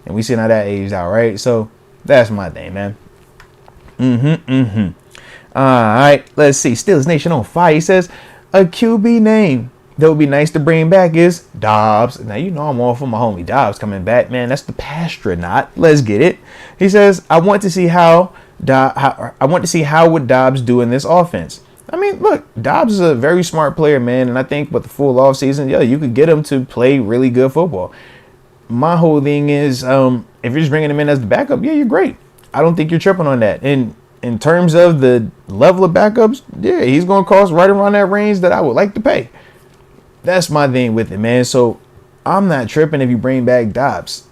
And we see how that aged out, right? So that's my thing, man. All right, let's see. Steelers Nation on fire. He says, a QB name that would be nice to bring back is Dobbs. Now, I'm all for my homie Dobbs coming back, man. That's the Pastronaut. Let's get it. He says, I want to see how would Dobbs do in this offense. I mean, look, Dobbs is a very smart player, man. And I think with the full offseason, you could get him to play really good football. My whole thing is, if you're just bringing him in as the backup, yeah, you're great. I don't think you're tripping on that. And in terms of the level of backups, yeah, he's going to cost right around that range that I would like to pay. That's my thing with it, man. So I'm not tripping if you bring back Dobbs.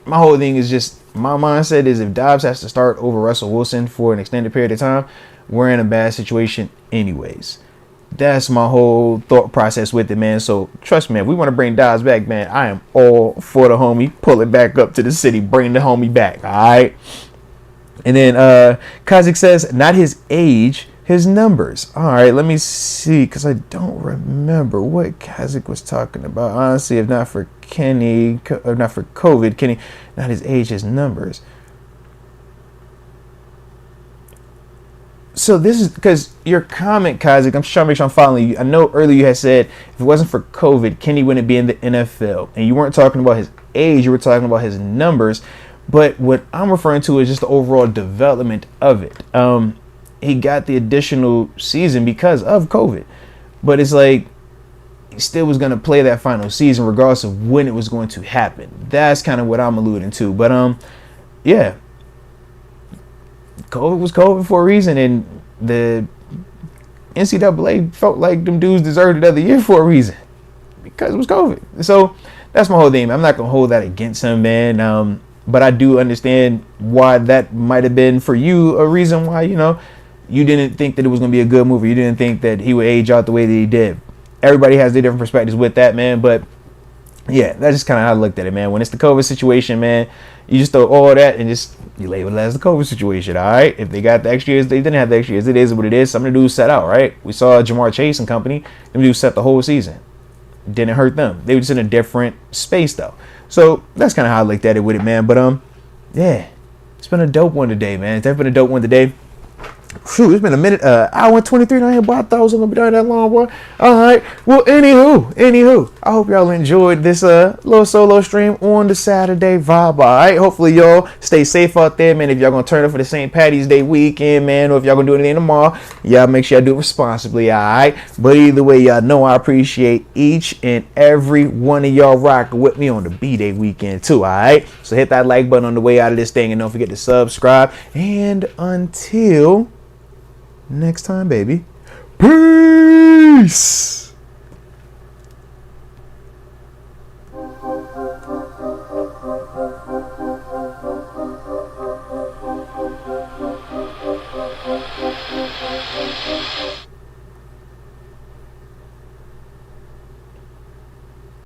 My whole thing is just, my mindset is if Dobbs has to start over Russell Wilson for an extended period of time, we're in a bad situation anyways. That's my whole thought process with it, man. So trust me, if we want to bring Dobbs back, man, I am all for the homie. Pull it back up to the city. Bring the homie back. All right. And then Kazik says, not his age, his numbers. All right, let me see, because I don't remember what Kazik was talking about. Honestly, if not for Kenny, or not for COVID, Kenny, not his age, his numbers. So this is because your comment, Kazik, I'm just trying to make sure I'm following you. I know earlier you had said if it wasn't for COVID, Kenny wouldn't be in the NFL. And you weren't talking about his age, you were talking about his numbers. But what I'm referring to is just the overall development of it. He got the additional season because of COVID. But it's like he still was going to play that final season regardless of when it was going to happen. That's kind of what I'm alluding to. But yeah. COVID was COVID for a reason, and the NCAA felt like them dudes deserved another year for a reason because it was COVID. So that's my whole thing. I'm not gonna hold that against him, man. But I do understand why that might have been for you a reason why you didn't think that it was gonna be a good movie. You didn't think that he would age out the way that he did. Everybody has their different perspectives with that, man. But yeah, that's just kind of how I looked at it, man. When it's the COVID situation, man, you just throw all that and just you label it as the COVID situation, all right? If they got the extra years, they didn't have the extra years. It is what it is. Some of the dudes set out, right? We saw Jamar Chase and company. Them dudes set the whole season. Didn't hurt them. They were just in a different space, though. So that's kind of how I looked at it with it, man. But yeah, it's been a dope one today, man. It's definitely been a dope one today. Shoot, it's been a minute, hour and 23 down here, boy. I thought I was gonna be down that long, boy. All right. Well, anywho, I hope y'all enjoyed this little solo stream on the Saturday vibe. All right. Hopefully y'all stay safe out there, man. If y'all gonna turn up for the St. Patty's Day weekend, man, or if y'all gonna do anything tomorrow, y'all make sure y'all do it responsibly. All right. But either way, y'all know I appreciate each and every one of y'all rocking with me on the B-Day weekend too. All right. So hit that like button on the way out of this thing, and don't forget to subscribe. And until next time, baby. Peace.